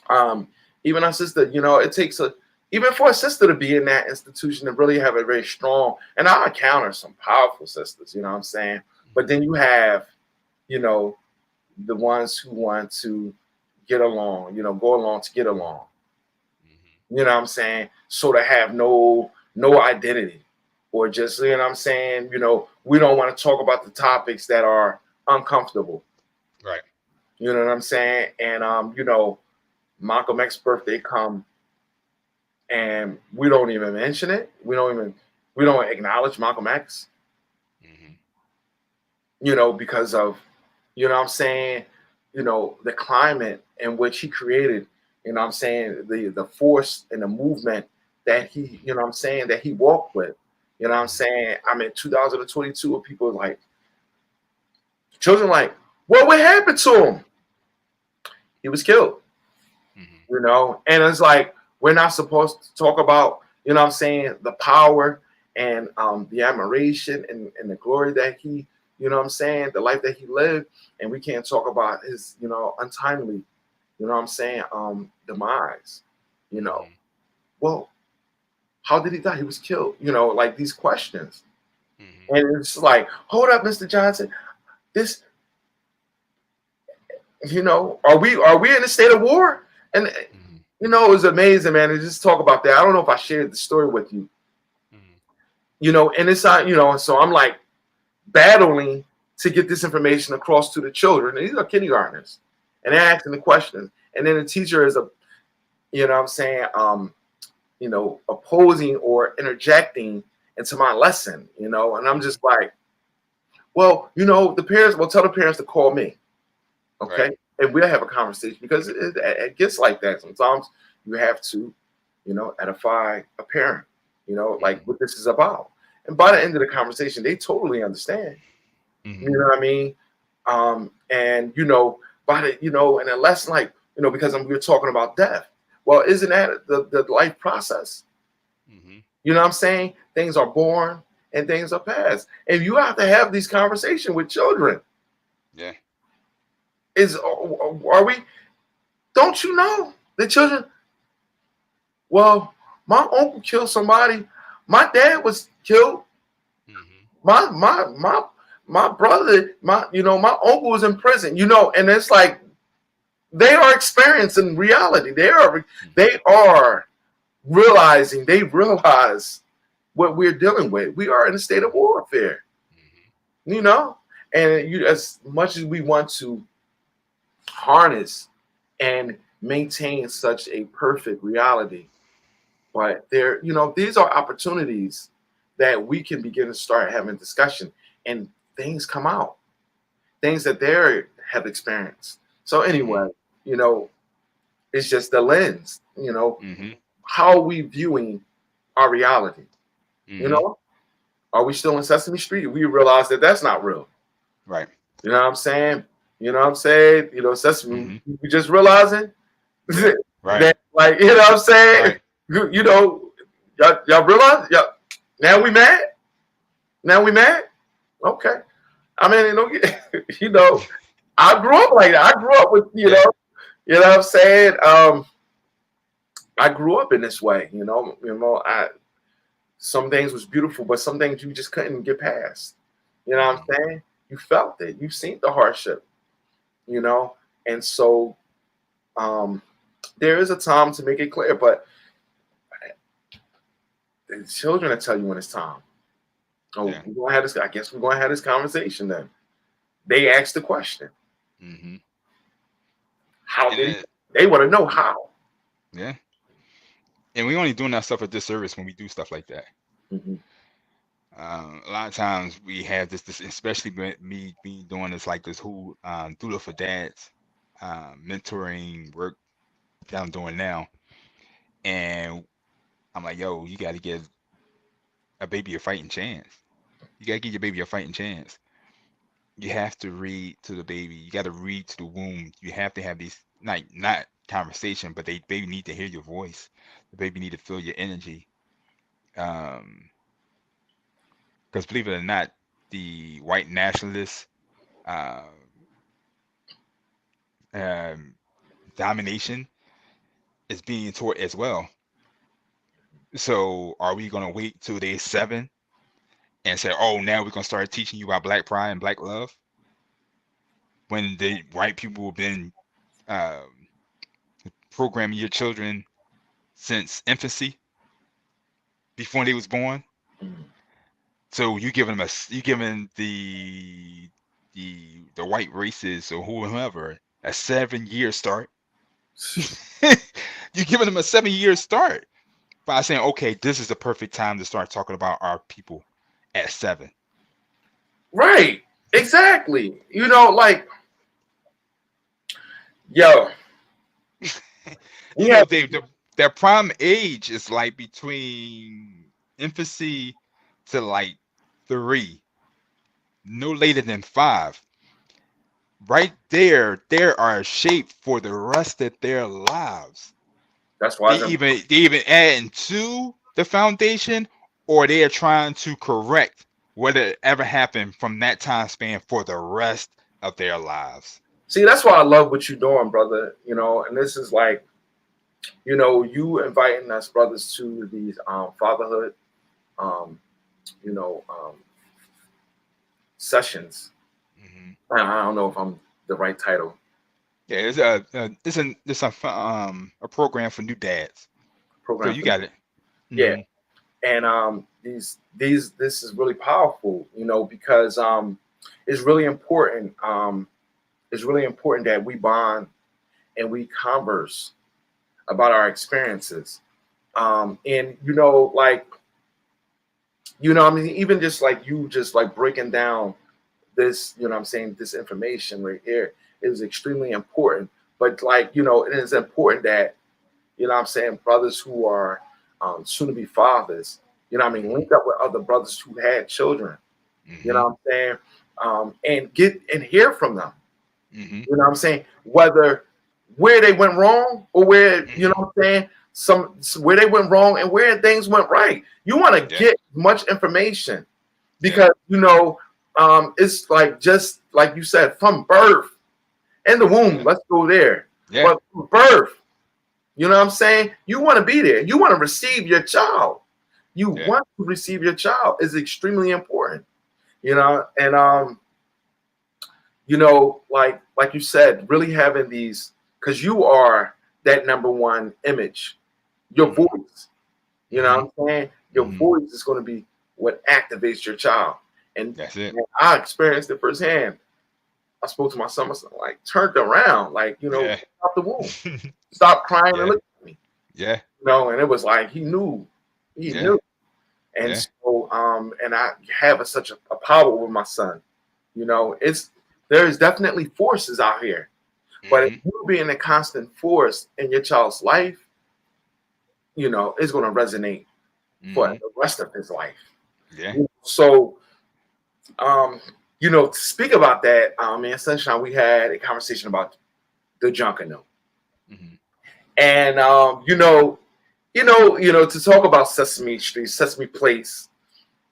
um, even our sister, you know, it takes a even for a sister to be in that institution and really have a very strong. And I encounter some powerful sisters, you know what I'm saying. But mhm, then you have, you know, the ones who want to get along, you know, go along to get along. mhm. You know what I'm saying? So to have no identity, or just, you know what I'm saying, you know, we don't want to talk about the topics that are uncomfortable. Right. You know what I'm saying? And you know, Malcolm X's birthday come and we don't even mention it. We don't acknowledge Malcolm X, Mhm, you know, because of, you know what I'm saying, you know, the climate in which he created, you know what I'm saying, the force and the movement that he, you know what I'm saying, that he walked with. You know what I'm mhm, saying? I'm in 2022 and people are like, children like, what happened to him? He was killed, mhm, you know? And it's like, we're not supposed to talk about, you know what I'm saying, the power and the admiration and the glory that he, you know what I'm saying, the life that he lived. And we can't talk about his, you know, untimely, you know what I'm saying, demise, you know. mhm, Well, how did he die? He was killed, you know, like these questions. mhm, And it's like, hold up, Mr. Johnson, this, you know, are we in a state of war? And mhm, you know, it was amazing, man. To just talk about that. I don't know if I shared the story with you, mhm, you know, and it's not, you know, and so I'm like battling to get this information across to the children. And these are kindergartners, and they're asking the questions. And then the teacher is you know what I'm saying, you know, opposing or interjecting into my lesson, you know, and I'm mhm. just like, well, you know, the parents will tell the parents to call me. Right. Okay. And we'll have a conversation because it gets like that. Sometimes you have to, you know, edify a parent, you know, like Mhm, what this is about. And by the right. end of the conversation, they totally understand. You Mhm, know what I mean? And you know, by the, you know, and a lesson like, you know, because we're talking about death. Well, isn't that the life process? mhm. You know what I'm saying? Things are born and things are passed. And you have to have these conversations with children. Yeah. Are we, don't you know the children? Well, my uncle killed somebody. My dad was killed. Mhm, My brother, my, you know, my uncle was in prison. You know, and it's like they are experiencing reality. mhm, They are realizing. They realize what we're dealing with. We are in a state of mhm, warfare. mhm, You know, and you, as much as we want to harness and maintain such a perfect reality, but there, you know, these are opportunities that we can begin to start having discussion, and things come out, things that they have experienced. So mhm, anyway, you know, it's just the lens, you know, mhm, how are we viewing our reality? You mhm. know, are we still in Sesame Street? We realize that that's not real. Right. You know what I'm saying? You know what I'm saying? You know, Sesame, Mhm. we just realizing Yeah. Right. that, like, you know what I'm saying? Right. You know, y'all realize? Y'all, now we mad? Now we mad? Okay. I mean, you know, you know, I grew up like that. I grew up with, Yeah. you know what I'm saying? I grew up in this way, you know. Some things was beautiful, but some things you just couldn't get past. You know what I'm saying? You felt it. You've seen the hardship, you know. And so there is a time to make it clear, but the children will tell you when it's time. Oh, we're gonna have this. I guess we're gonna have this conversation then. They asked the question. How they want to know how. Yeah. And we only doing that stuff a disservice when we do stuff like that. A lot of times we have this especially me doing this like this whole doula for dads mentoring work that I'm doing now, and I'm like, yo, you got to give a baby a fighting chance. You got to give your baby a fighting chance. You have to read to the baby. You got to read to the womb. You have to have these not conversation, but the baby need to hear your voice. The baby need to feel your energy. Because believe it or not, the white nationalists domination is being taught as well. So are we going to wait till they're 7 and say, oh, now we're going to start teaching you about black pride and black love, when the white people have been programming your children since infancy, before they was born? So you giving the white races or whoever a 7-year start. You're giving them a 7-year start by saying, okay, this is the perfect time to start talking about our people at 7. Right. Exactly. You know, like, yo. You know, their prime age is like between infancy to like 3, no later than 5. Right there, they are shaped for the rest of their lives. That's why they even add to the foundation, or they are trying to correct whatever happened from that time span for the rest of their lives. See, that's why I love what you're doing, brother. You know, and this is like, you know, you inviting us brothers to these fatherhood, sessions. I don't know if I'm the right title. Yeah, it's a program for new dads. So you got it. Yeah, and this is really powerful, you know, because it's really important. It's really important that we bond and we converse about our experiences. And you know, like, you know, I mean, even just like you just like breaking down this, you know what I'm saying, this information right here is extremely important. But like, you know, it is important that, you know what I'm saying, brothers who are soon to be fathers, you know what I mean, link up with other brothers who had children, you know what I'm saying, and get and hear from them. You know what I'm saying? Whether where they went wrong or where, you know what I'm saying, some where they went wrong and where things went right. You want to get much information because, you know, it's like, just like you said, from birth in the womb, let's go there. But from birth, you know what I'm saying? You want to be there. You want to receive your child. You want to receive your child is extremely important, you know, and you know, like you said, really having these, because you are that number one image, your voice, you know what I'm saying? Your voice is going to be what activates your child. And that's it. And I experienced it firsthand. I spoke to my son, like, turned around, like, you know, out the womb, stop crying and look at me. Yeah. You know, and it was like, he knew. And so, and I have such a power with my son. You know, there's definitely forces out here, but if you being a constant force in your child's life, you know, it's going to resonate for the rest of his life. Yeah. So, you know, to speak about that, in Sunshine, we had a conversation about the Junkanoo. And you know, to talk about Sesame Street, Sesame Place,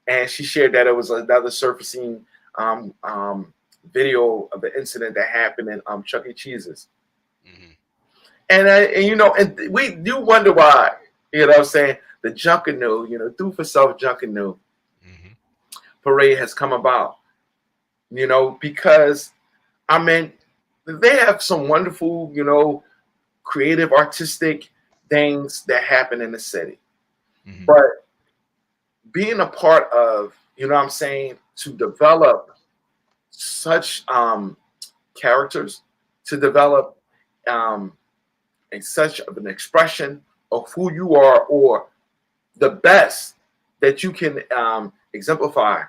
and she shared that it was another surfacing video of the incident that happened in Chuck E. Cheese's. And you know, and we do wonder why, you know what I'm saying, the Junkanoo, you know, do for self Junkanoo Hmm. parade has come about, you know, because I mean, they have some wonderful, you know, creative, artistic things that happen in the city. Hmm. But being a part of, you know what I'm saying, to develop such characters, to develop um, such of an expression of who you are or the best that you can exemplify,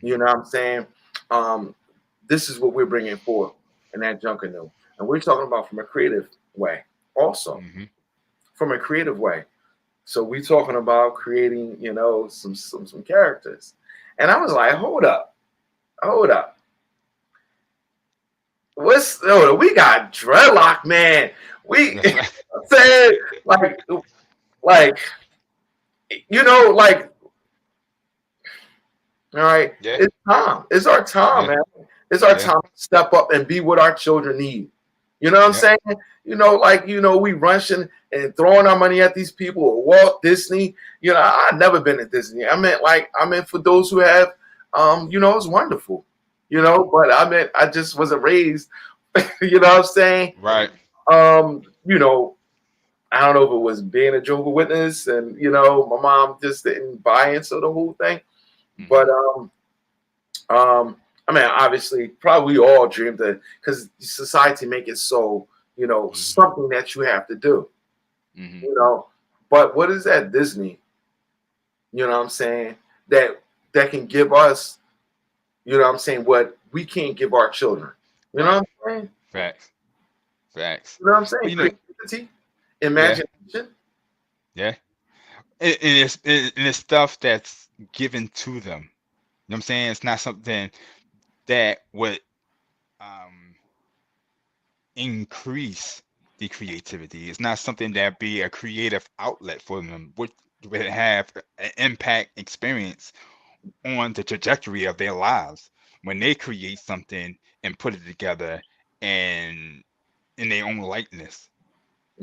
you know what I'm saying? Um, this is what we're bringing forth in that Junkanoo. And we're talking about from a creative way also, Hmm. from a creative way. So we talking about creating, you know, some characters. And I was like, hold up. We got dreadlock man. We That's right. said like you know, like all right, Yeah. it's time. It's our time, Yeah. man. It's our Yeah. time to step up and be what our children need. You know what I'm Yep. saying? You know, like you know, we rushing and throwing our money at these people or Walt Disney. You know, I've never been to Disney. I meant for those who have, you know, it's wonderful. You know, but I just wasn't raised. You know what I'm saying? Right. You know, I don't know if it was being a Jehovah's Witness, and you know, my mom just didn't buy into the whole thing. Hmm. But I mean, obviously, probably we all dreamed that because society make it so, you know, Hmm. something that you have to do, Hmm. you know. But what is that Disney? You know what I'm saying? That can give us, you know what I'm saying, what we can't give our children. You know Right. what I'm saying? Facts. Facts. You know what I'm Well, saying? you know, Creativity, yeah. imagination. Yeah. And it's stuff that's given to them. You know what I'm saying? It's not something that would um increase the creativity. It's not something that be a creative outlet for them, which would have an impact experience on the trajectory of their lives when they create something and put it together and in their own likeness,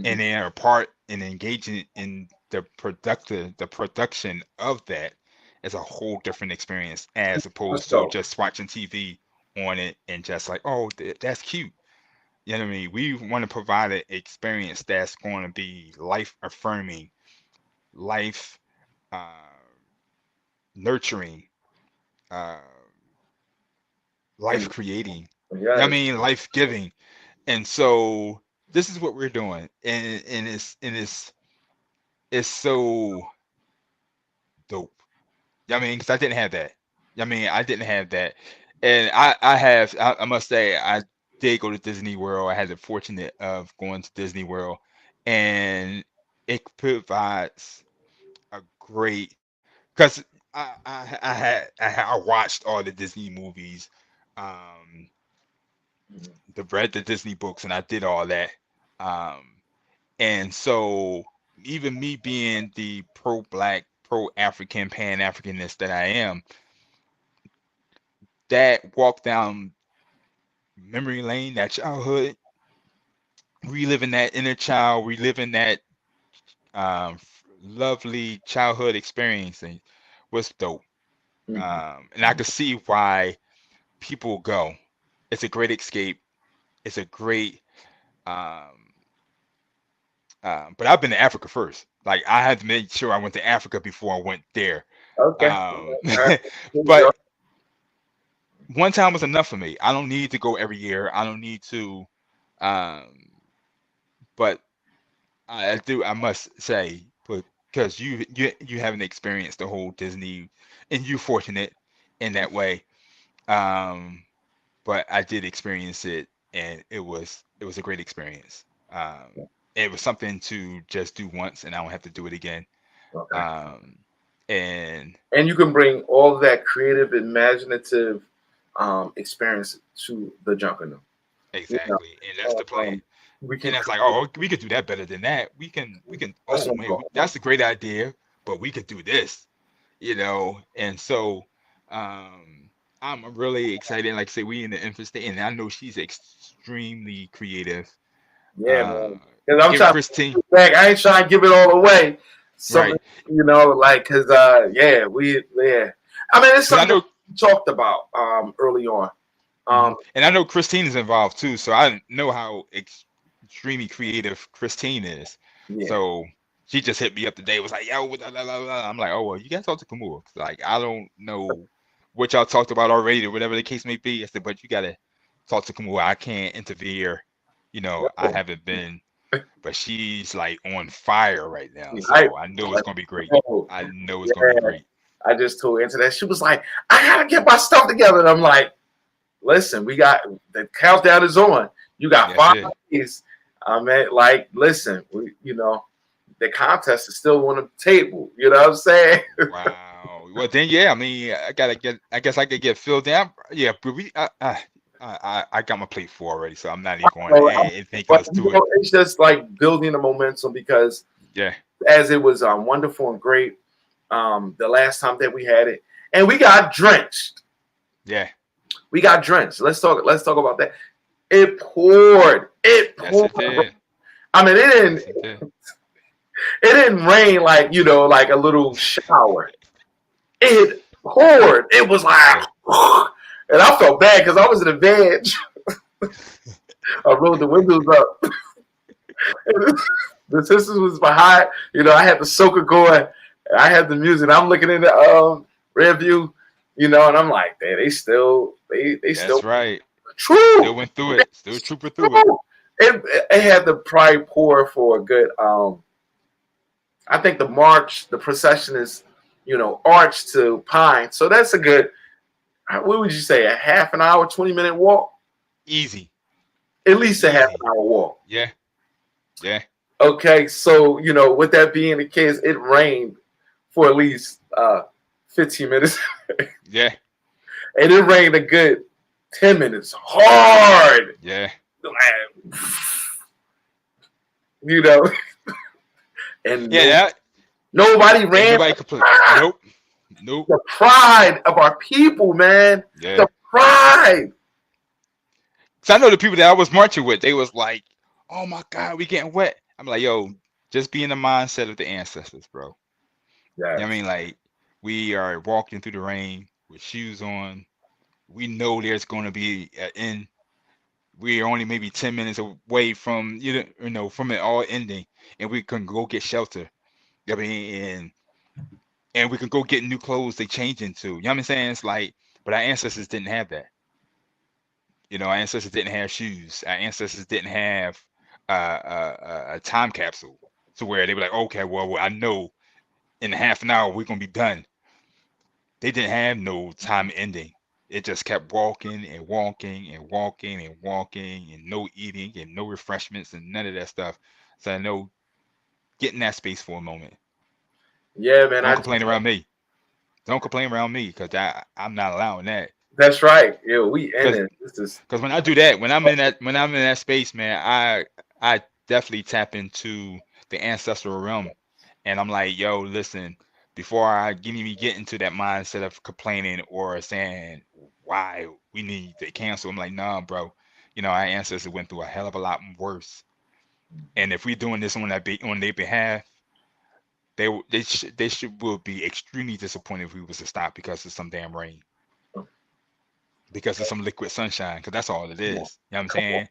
and Mhm. they are a part and engaging in the production of that is a whole different experience as Let's opposed to go. just watching TV on it and just like, oh, that's cute. You know what I mean? We want to provide an experience that's going to be life affirming, life uh, nurturing, uh, life And creating. I yes, mean, life giving. And so this is what we're doing, and it's so dope. I mean, because I didn't have that. I mean, I didn't have that, and I must say I did go to Disney World. I had the fortunate of going to Disney World, and it provides a great because I watched all the Disney movies, um, read the Disney books, and I did all that. Um, and so even me being the pro-black, pro-African, pan-Africanist that I am, that walk down memory lane, that childhood, reliving that inner child, reliving that lovely childhood experience, and was dope. mhm. And I could see why people go. It's a great escape. It's a great um, but I've been to Africa first. Like I had to make sure I went to Africa before I went there. Okay. Um, All right. Here we go. but one time was enough for me. I don't need to go every year. I don't need to. Um, but I do. I must say, because you haven't experienced the whole Disney, and you're fortunate in that way. Um, but I did experience it, and it was a great experience. It was something to just do once, and I don't have to do it again. Okay. Um, and And you can bring all of that creative, imaginative experience to the Junkanoo. You know, exactly, and that's the plan. we And can that's like, create. oh, we could do that better than that. We can. That's Oh what I'm man, talking about. that's a great idea, but we could do this, And so, um, I'm really excited. Like I say, we in the infant state, and I know she's extremely creative. Yeah, man. Because I'm Give trying Christine. to back. I ain't trying to give it all away. Something, Right. you know, like, because, yeah. I mean, it's 'Cause I something know, we talked about early on. and I know Christine is involved too, so I know how extremely creative Christine is. Yeah. So she just hit me up today. Was like, yo, blah, blah, blah, blah. I'm like, oh well, you guys talk to Khamou. Like, I don't know what y'all talked about already, or whatever the case may be. I said, but you gotta talk to Khamou. I can't interfere. You know, I haven't been, but she's like on fire right now. So I know it's gonna be great. I know it's gonna be great. I just told into that. She was like, I gotta get my stuff together. And I'm like, listen, we got the countdown is on. You got That's 5 days. I mean, like, listen, you know, the contest is still on the table. You know what I'm saying? Wow. Well, then, yeah. I mean, I guess I could get filled down. Yeah, but I got my plate full already, so I'm not even going to add anything But else to you it. know, it's just like building the momentum because Yeah. as it was wonderful and great the last time that we had it, and we got drenched. Yeah. We got drenched. Let's talk about that. It poured. It Yes, poured. it did. I mean, Yes, it did. it didn't rain like, you know, like a little shower. It poured. It was like, and I felt bad because I was in the bed. I rolled the windows up. The sisters was behind. You know, I had the soaker going. I had the music. I'm looking in the rear view, you know, and I'm like, man, they still. That's right. True. Still went through it. Still trooper through it. It had the probably pour for a good. I think the procession is, you know, arch to Pine, so that's a good. What would you say? A half an hour, 20-minute walk? Easy. At least a half an hour walk. Yeah. Yeah. Okay, so you know, with that being the case, it rained for at least 15 minutes. Yeah. And it rained a good 10 minutes hard. Yeah. You know. And yeah. Nobody ran. Nobody complained. Nope. Nope. The pride of our people, man. Yeah. The pride. So I know the people that I was marching with, they was like, oh my God, we getting wet. I'm like, yo, just be in the mindset of the ancestors, bro. Yeah. You know what I mean? Like, we are walking through the rain with shoes on. We know there's going to be an end. We are only maybe 10 minutes away from, you know, from it all ending, and we can go get shelter. I mean, and we can go get new clothes they change into. You know what I'm saying? It's like, but our ancestors didn't have that. You know, our ancestors didn't have shoes. Our ancestors didn't have a time capsule to where they were like, okay, well, I know in half an hour we're gonna be done. They didn't have no time ending. It just kept walking and walking and walking and walking, and no eating and no refreshments and none of that stuff. So I know, get in that space for a moment. Yeah, man. Don't complain around me. Don't complain around me, because I'm not allowing that. That's right. Yeah, we in it. Because when I do that, when I'm in that space, man, I definitely tap into the ancestral realm, and I'm like, yo, listen, before I even get into that mindset of complaining or saying why we need to cancel, I'm like, nah, bro, you know, our ancestors went through a hell of a lot worse, and if we're doing this on their behalf, they will be extremely disappointed if we was to stop because of some damn rain, because of some liquid sunshine, because that's all it is. You know what I'm saying?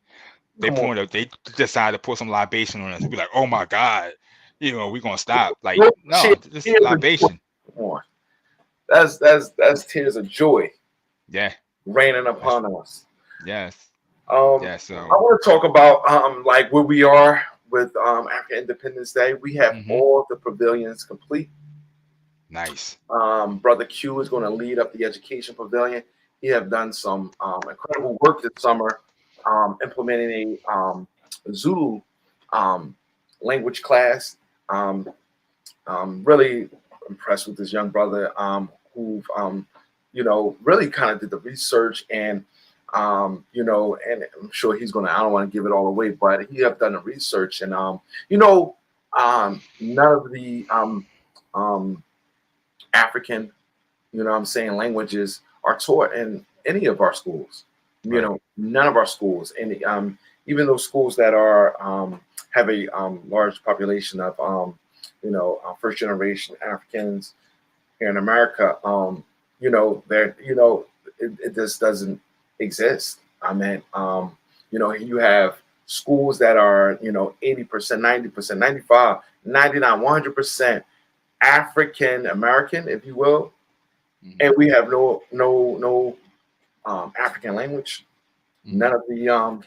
They decide to pour some libation on us. We'll be like, oh my God, you know, we're gonna stop. Like, no, this is libation. Come on. That's tears of joy. Yeah. Raining upon us. Yes. Yeah, so I want to talk about like where we are with African Independence Day. We have all the pavilions complete. Nice. Brother Q is going to lead up the education pavilion. He have done some incredible work this summer, implementing a Zulu language class. Really impressed with this young brother who, you know, really kind of did the research and, you know, and I'm sure he's going to, I don't want to give it all away, but he have done the research and, you know, none of the African, you know what I'm saying, languages are taught in any of our schools. You know, none of our schools. And even those schools that are have a large population of first generation Africans here in America, it just doesn't exist. I mean, you have schools that are 80%, 90%, 95, 99, 100% African American, if you will, and we have no African language, none of the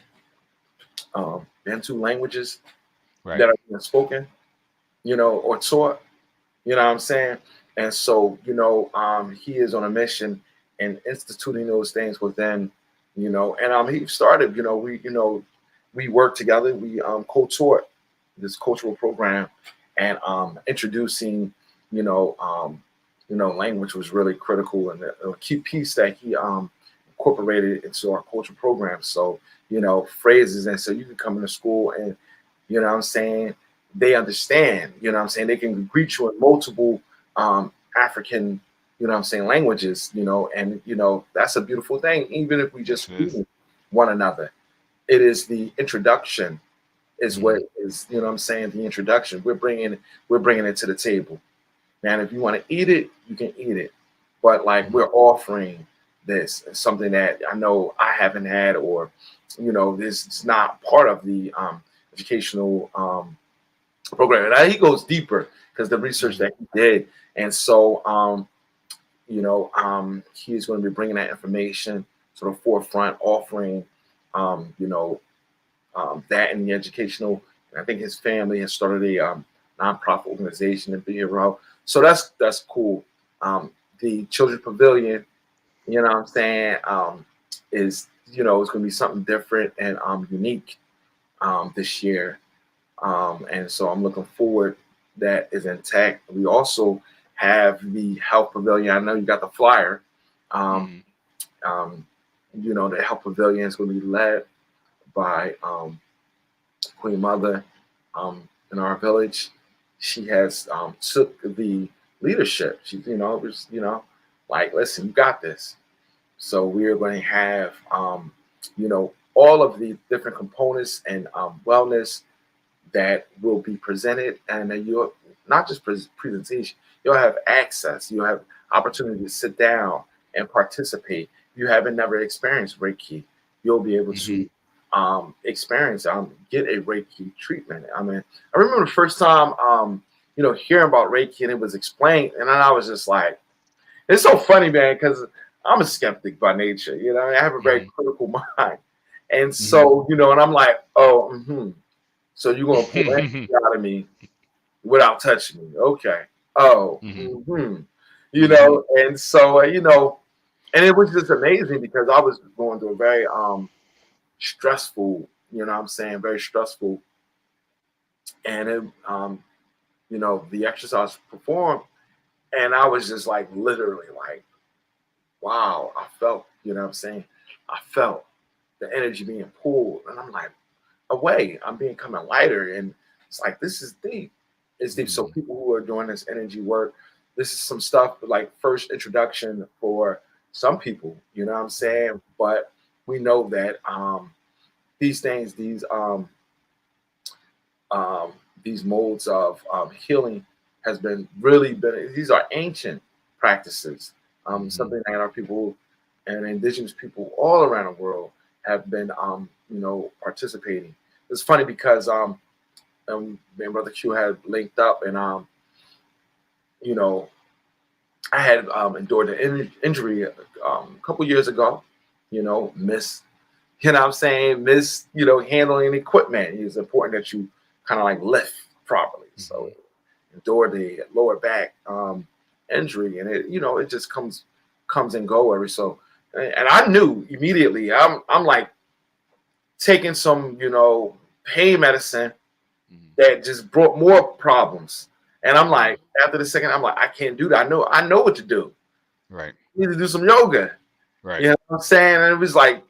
Bantu languages that are being spoken, or taught. You know what I'm saying? And so, he is on a mission and instituting those things within, and he started, we worked together. We co-taught this cultural program, and introducing, language was really critical, and a key piece that he incorporated into our culture program. So, phrases, and so you can come into school and, they understand, they can greet you in multiple African, languages, and, that's a beautiful thing, even if we just speak one another. It is the introduction is what is, the introduction. We're bringing it to the table. Man, if you want to eat it, you can eat it. But like, we're offering this, something that I know I haven't had, or, this is not part of the educational program. And he goes deeper because the research that he did. And so, he's going to be bringing that information to the forefront, offering, that in the educational. And I think his family has started a nonprofit organization in Heru. So that's cool. The Children's Pavilion, is, it's going to be something different and unique this year. And so I'm looking forward that is intact. We also have the Health Pavilion. I know you got the flyer. The Health Pavilion is going to be led by Queen Mother in our village. She has took the leadership. She, was, like, listen, you got this. So we're going to have, all of the different components and wellness that will be presented, and you'll not just presentation, you'll have access, you'll have opportunity to sit down and participate. If you haven't never experienced Reiki, you'll be able to experience, get a Reiki treatment. I mean, I remember the first time, hearing about Reiki and it was explained, and then I was just like, it's so funny, man, because I'm a skeptic by nature, I have a very critical mind. And so, and I'm like, so you're going to pull energy out of me without touching me. Okay. And so, and it was just amazing because I was going through a very stressful, very stressful. And it, the exercise performed, and I was just like, literally like, wow, I felt, I felt the energy being pulled, and I'm like, away, I'm becoming lighter, and it's like, this is deep. It's deep. So people who are doing this energy work, this is some stuff like first introduction for some people, but we know that these things, these modes of healing has been these are ancient practices, something that our people and indigenous people all around the world have been participating. It's funny because me and Brother Q had linked up, and I had endured an injury a couple years ago, miss handling equipment. It's important that you kind of like lift properly. So endured the lower back injury, and it just comes and go every so. And I knew immediately. I'm like taking some pain medicine that just brought more problems. And I'm like, after the second, I'm like, I can't do that. I know what to do. Right. You need to do some yoga. Right. You know what I'm saying? And it was like,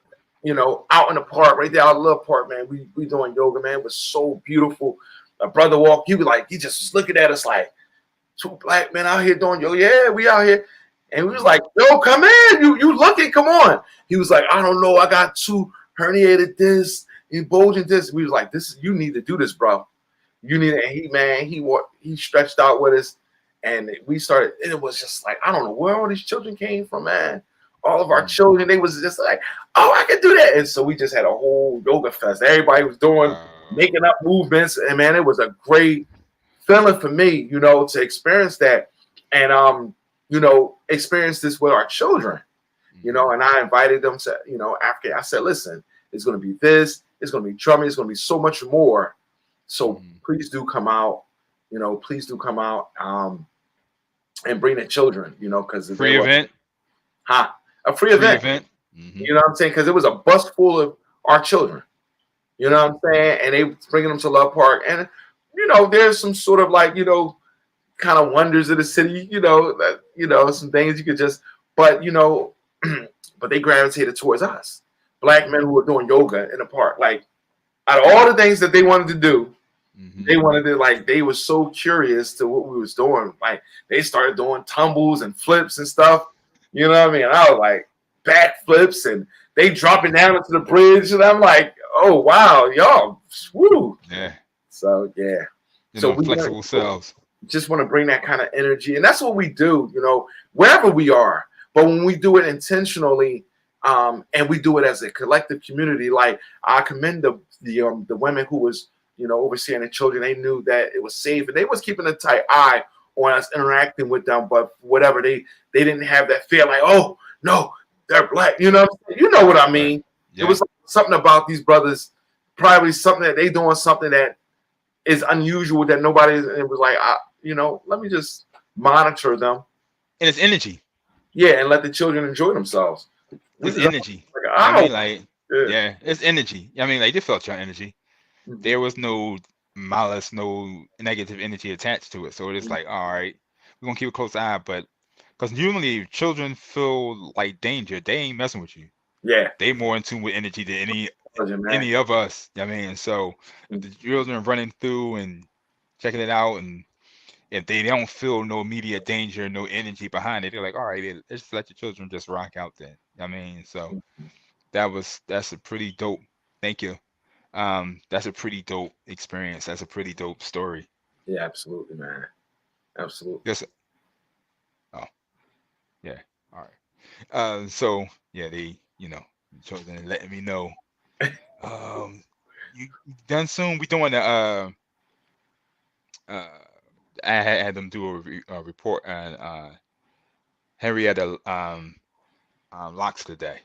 out in the park, right there, our little park, man. We doing yoga, man. It was so beautiful. My brother walked, he just was looking at us like, two black men out here doing yoga. Yeah, we out here. And we was like, yo, come in. You looking, come on. He was like, I don't know. I got two herniated this. indulgent this. We was like, this, you need to do this, bro. You need it. And he stretched out with us, and we started. And it was just like, I don't know where all these children came from, man. All of our children, they was just like, oh, I can do that. And so we just had a whole yoga fest. Everybody was doing, making up movements, and man, it was a great feeling for me, to experience that, and experience this with our children, and I invited them to, after I said, listen, it's going to be this, it's going to be drumming, it's going to be so much more. So please do come out, please do come out, and bring the children, because free event, a free event. You know what I'm saying? Because it was a bus full of our children, you know what I'm saying, and they bringing them to Love Park, and there's some sort of like, kind of wonders of the city, that, some things you could just, but, but they gravitated towards us, Black men who were doing yoga in the park. Like, out of all the things that they wanted to do, they wanted to, like, they were so curious to what we was doing. Like, they started doing tumbles and flips and stuff. You know what I mean? And I was like, back flips, and they dropping down into the bridge. And I'm like, oh, wow, y'all, woo. Yeah. So, yeah. So we flexible selves. Just want to bring that kind of energy. And that's what we do, wherever we are. But when we do it intentionally, and we do it as a collective community, like, I commend the women who was, overseeing the children. They knew that it was safe, and they was keeping a tight eye on us interacting with them. But whatever, they didn't have that fear, like, oh no, they're Black. You know what I mean? Yeah. It was something about these brothers, probably something that they doing something that is unusual that nobody. It was like, let me just monitor them. And it's energy. Yeah, and let the children enjoy themselves. It's energy. Yeah, it's energy. I mean, like, they felt your energy. There was no malice, no negative energy attached to it. So it's like, all right, we're gonna keep a close eye, but because usually children feel like danger, they ain't messing with you. Yeah, they more in tune with energy than any of us. I mean, so if the children running through and checking it out, and if they don't feel no immediate danger, no energy behind it, they're like, all right, let's just let the children just rock out then. I mean, so that's a pretty dope. Thank you. That's a pretty dope experience. That's a pretty dope story. Yeah, absolutely, man. Absolutely. Yes. Oh, yeah. All right. So yeah, they, children letting me know. You done soon? We doing the I had them do a report on Henrietta Locke's today.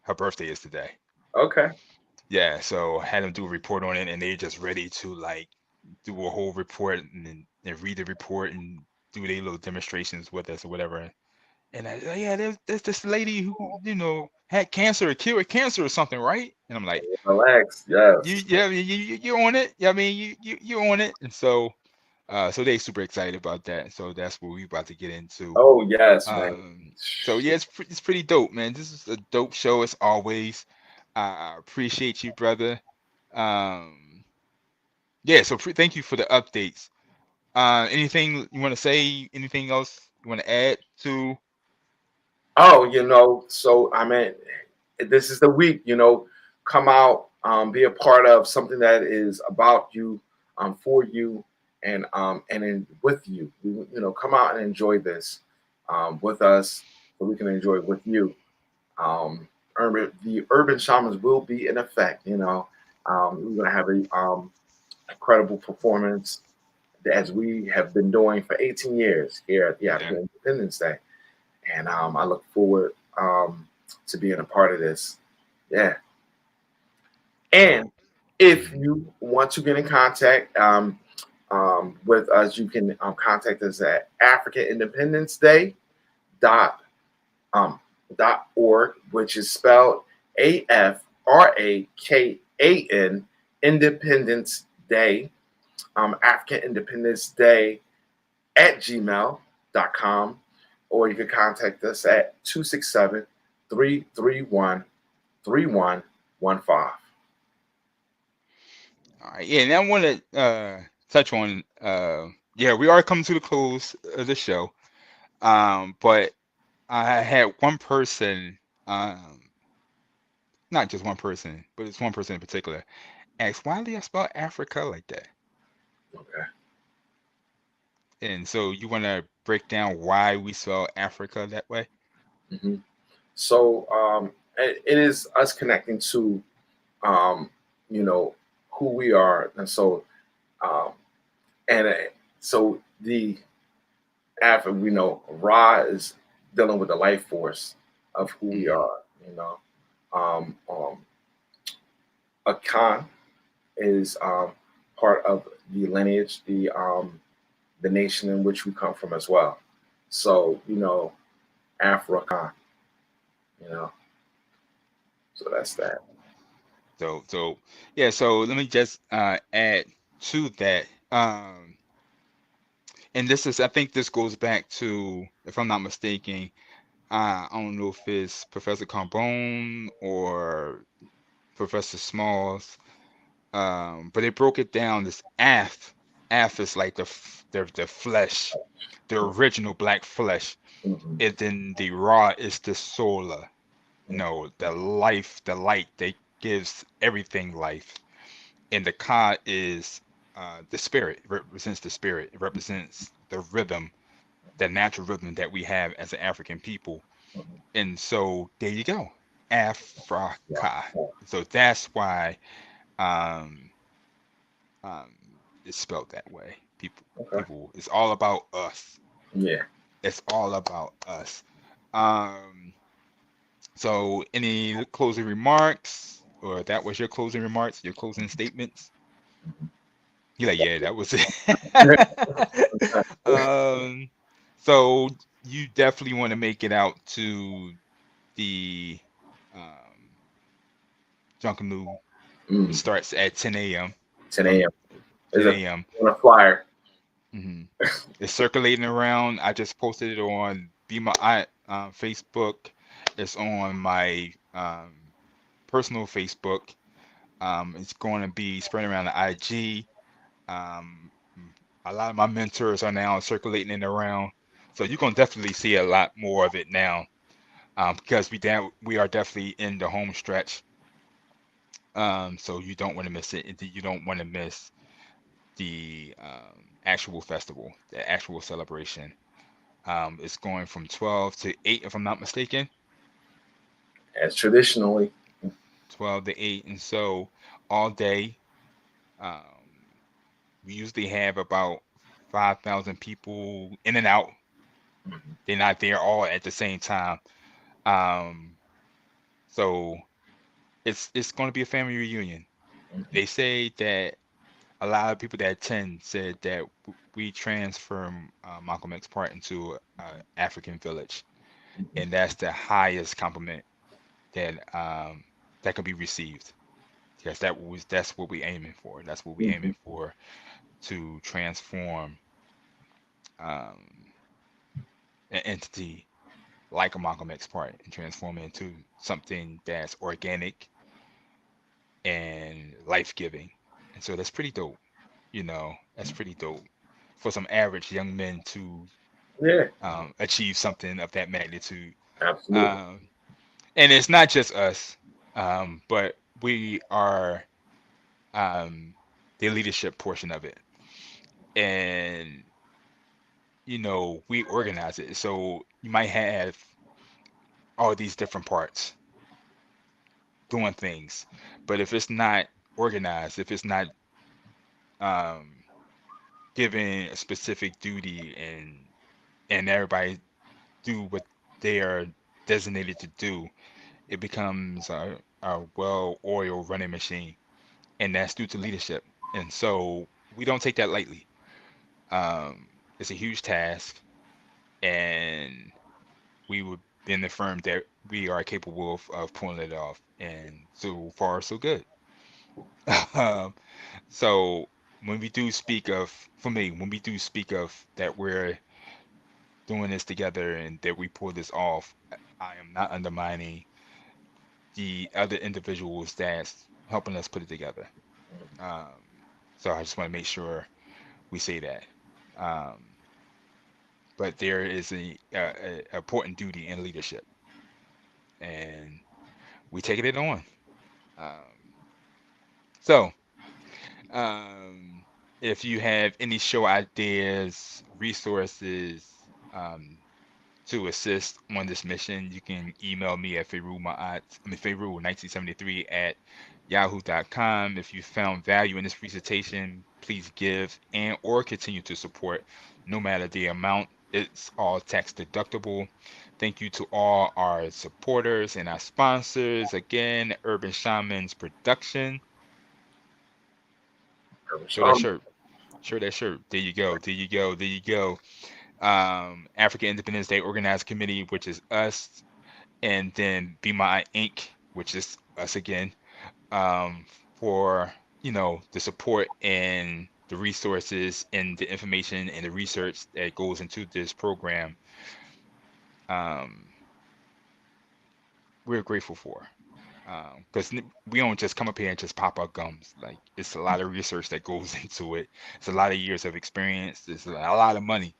Her birthday is today. Okay. Yeah, so had them do a report on it, and they're just ready to, like, do a whole report and read the report and do their little demonstrations with us or whatever. And there's this lady who had cancer or cured cancer or something, right? And I'm like, relax, yes. You're on it. I mean, you're on it. And so so they super excited about that. So that's what we about to get into. Oh yes, man. So yeah, it's pretty dope, man. This is a dope show as always. I appreciate you, brother. Yeah, so thank you for the updates. Anything you want to say? Anything else you want to add to? Oh, so I mean, this is the week, come out, be a part of something that is about you, for you, and with you. Come out and enjoy this with us, so we can enjoy it with you. The urban shamans will be in effect. We're gonna have a incredible performance as we have been doing for 18 years here at the African Independence Day, and I look forward to being a part of this. Yeah. And if you want to get in contact with us, you can contact us at AfrikanIndependenceDay.org, which is spelled AFRAKAN Independence Day, African Independence Day @gmail.com, or you can contact us at 267-331-3115. All right, yeah, and I want to touch on we are coming to the close of the show, but I had one person not just one person, but it's one person in particular, asked, why do you spell Africa like that? Okay. And so you want to break down why we spell Africa that way? hmm So it is us connecting to, um, you know, who we are, and so um, and so the after we know Ra is dealing with the life force of who we Hmm. are. You know, um, um, Akan is part of the lineage, the nation in which we come from as well. So Afrikan. You know, so that's that. So yeah, so let me just add to that. And this is, I think this goes back to, if I'm not mistaken, I don't know if it's Professor Carbone or Professor Smalls, but they broke it down. This Af, Af is like the flesh, the original black flesh, hmm and then the Ra is the solar, the life, the light that gives everything life, and the Ka is the spirit. It represents the spirit. It represents the rhythm, the natural rhythm that we have as an African people. And so there you go, Africa. So that's why um, um, it's spelled that way. Okay. People, it's all about us. Yeah. It's all about us. Um, so any closing remarks, or that was your closing remarks, your closing statements? You're like, yeah, that was it. Um, so you definitely want to make it out to the um, Junkanoo. It mm. starts at 10 a.m. 10 from a.m. Is 10 a a.m. on a flyer. Hmm. It's circulating around. I just posted it on BMa'at Facebook. It's on my personal Facebook. It's going to be spreading around the IG. Um, a lot of my mentors are now circulating it around, so you're gonna definitely see a lot more of it now, because we are definitely in the home stretch. So you don't want to miss it. You don't want to miss the actual festival, the actual celebration. It's going from 12 to 8, if I'm not mistaken. As traditionally. 12 to 8, and so all day. Um, we usually have about 5,000 people in and out. Mhm. They're not there all at the same time. Um, so it's going to be a family reunion. Mhm. They say that a lot of people that attend said that we transform Malcolm X Park into an African village, and that's the highest compliment that could be received. Because that's what we aiming for. That's what we Mhm. aiming for, to transform um, an entity like a Malcolm X Park and transform it into something that's organic and life-giving. And so that's pretty dope. That's pretty dope for some average young men to Yeah. achieve something of that magnitude. Absolutely. Um, and it's not just us, but we are um, the leadership portion of it. And, we organize it. So you might have all these different parts doing things, but if it's not organized, if it's not um, given a specific duty, and everybody do what they are designated to do, it becomes a well-oiled running machine, and that's due to leadership. And so we don't take that lightly. Um, it's a huge task, and we would been affirmed that we are capable of pulling it off. And so far, so good. Um, so when we do speak of, for me, when we do speak of that we're doing this together and that we pull this off, I am not undermining the other individuals that's helping us put it together. Um, so I just want to make sure we say that. Um, but there is a important duty in leadership, and we taking it on. Um, so, if you have any show ideas, resources, um, to assist on this mission, you can email me at Farugh1973 at yahoo.com. If you found value in this presentation, please give and or continue to support no matter the amount. It's all tax deductible. Thank you to all our supporters and our sponsors. Again, Urban Shamans Production. Show that shirt. Show that shirt. There you go. There you go. There you go. African Independence Day Organized Committee, which is us, and then BMa'at Inc., which is us again, um, for the support and the resources and the information and the research that goes into this program. We're grateful for. Because we don't just come up here and just pop our gums. Like, it's a lot of research that goes into it. It's a lot of years of experience. It's a lot of money.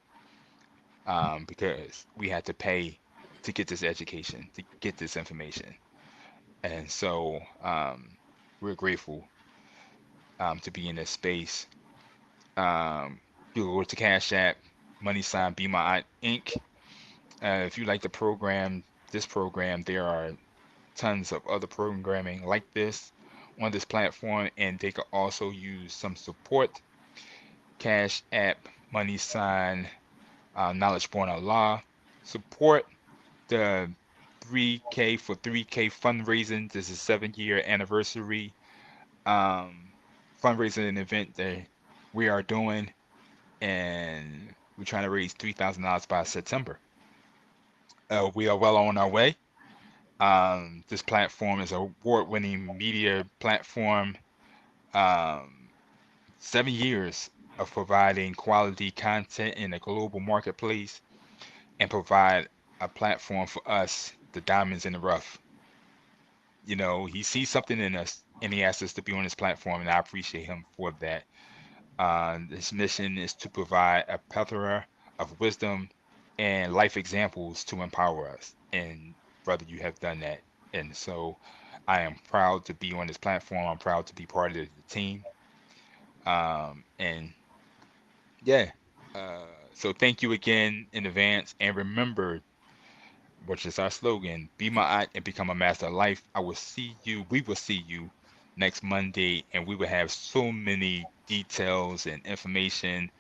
Because we had to pay to get this education, to get this information. And so we're grateful to be in this space. You go to Cash App, # BMa'at Inc. If you like this program, there are tons of other programming like this on this platform, and they could also use some support. Cash App, # Knowledge Born Allah. Support the 3K for 3K fundraising. This is 7-year anniversary fundraising event that we are doing, and we're trying to raise $3,000 by September. We are well on our way. This platform is an award-winning media platform. 7 years of providing quality content in a global marketplace, and provide a platform for us, the diamonds in the rough. He sees something in us, and he asks us to be on his platform, and I appreciate him for that. This mission is to provide a plethora of wisdom and life examples to empower us. And brother, you have done that. And so I am proud to be on this platform. I'm proud to be part of the team. And yeah, so thank you again in advance. And remember, which is our slogan, be Ma'at and become a master of life. We will see you next Monday, and we will have so many details and information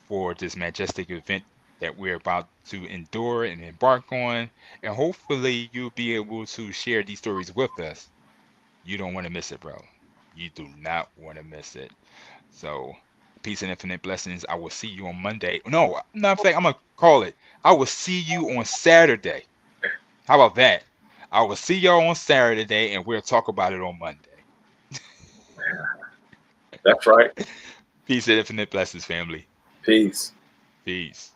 for this majestic event that we're about to endure and embark on. And hopefully you'll be able to share these stories with us. You don't want to miss it, bro. You do not want to miss it. So peace and infinite blessings. I will see you on Monday. No, I'm going to call it. I will see you on Saturday. How about that? I will see y'all on Saturday, and we'll talk about it on Monday. That's right. Peace and infinite blessings, family. Peace. Peace.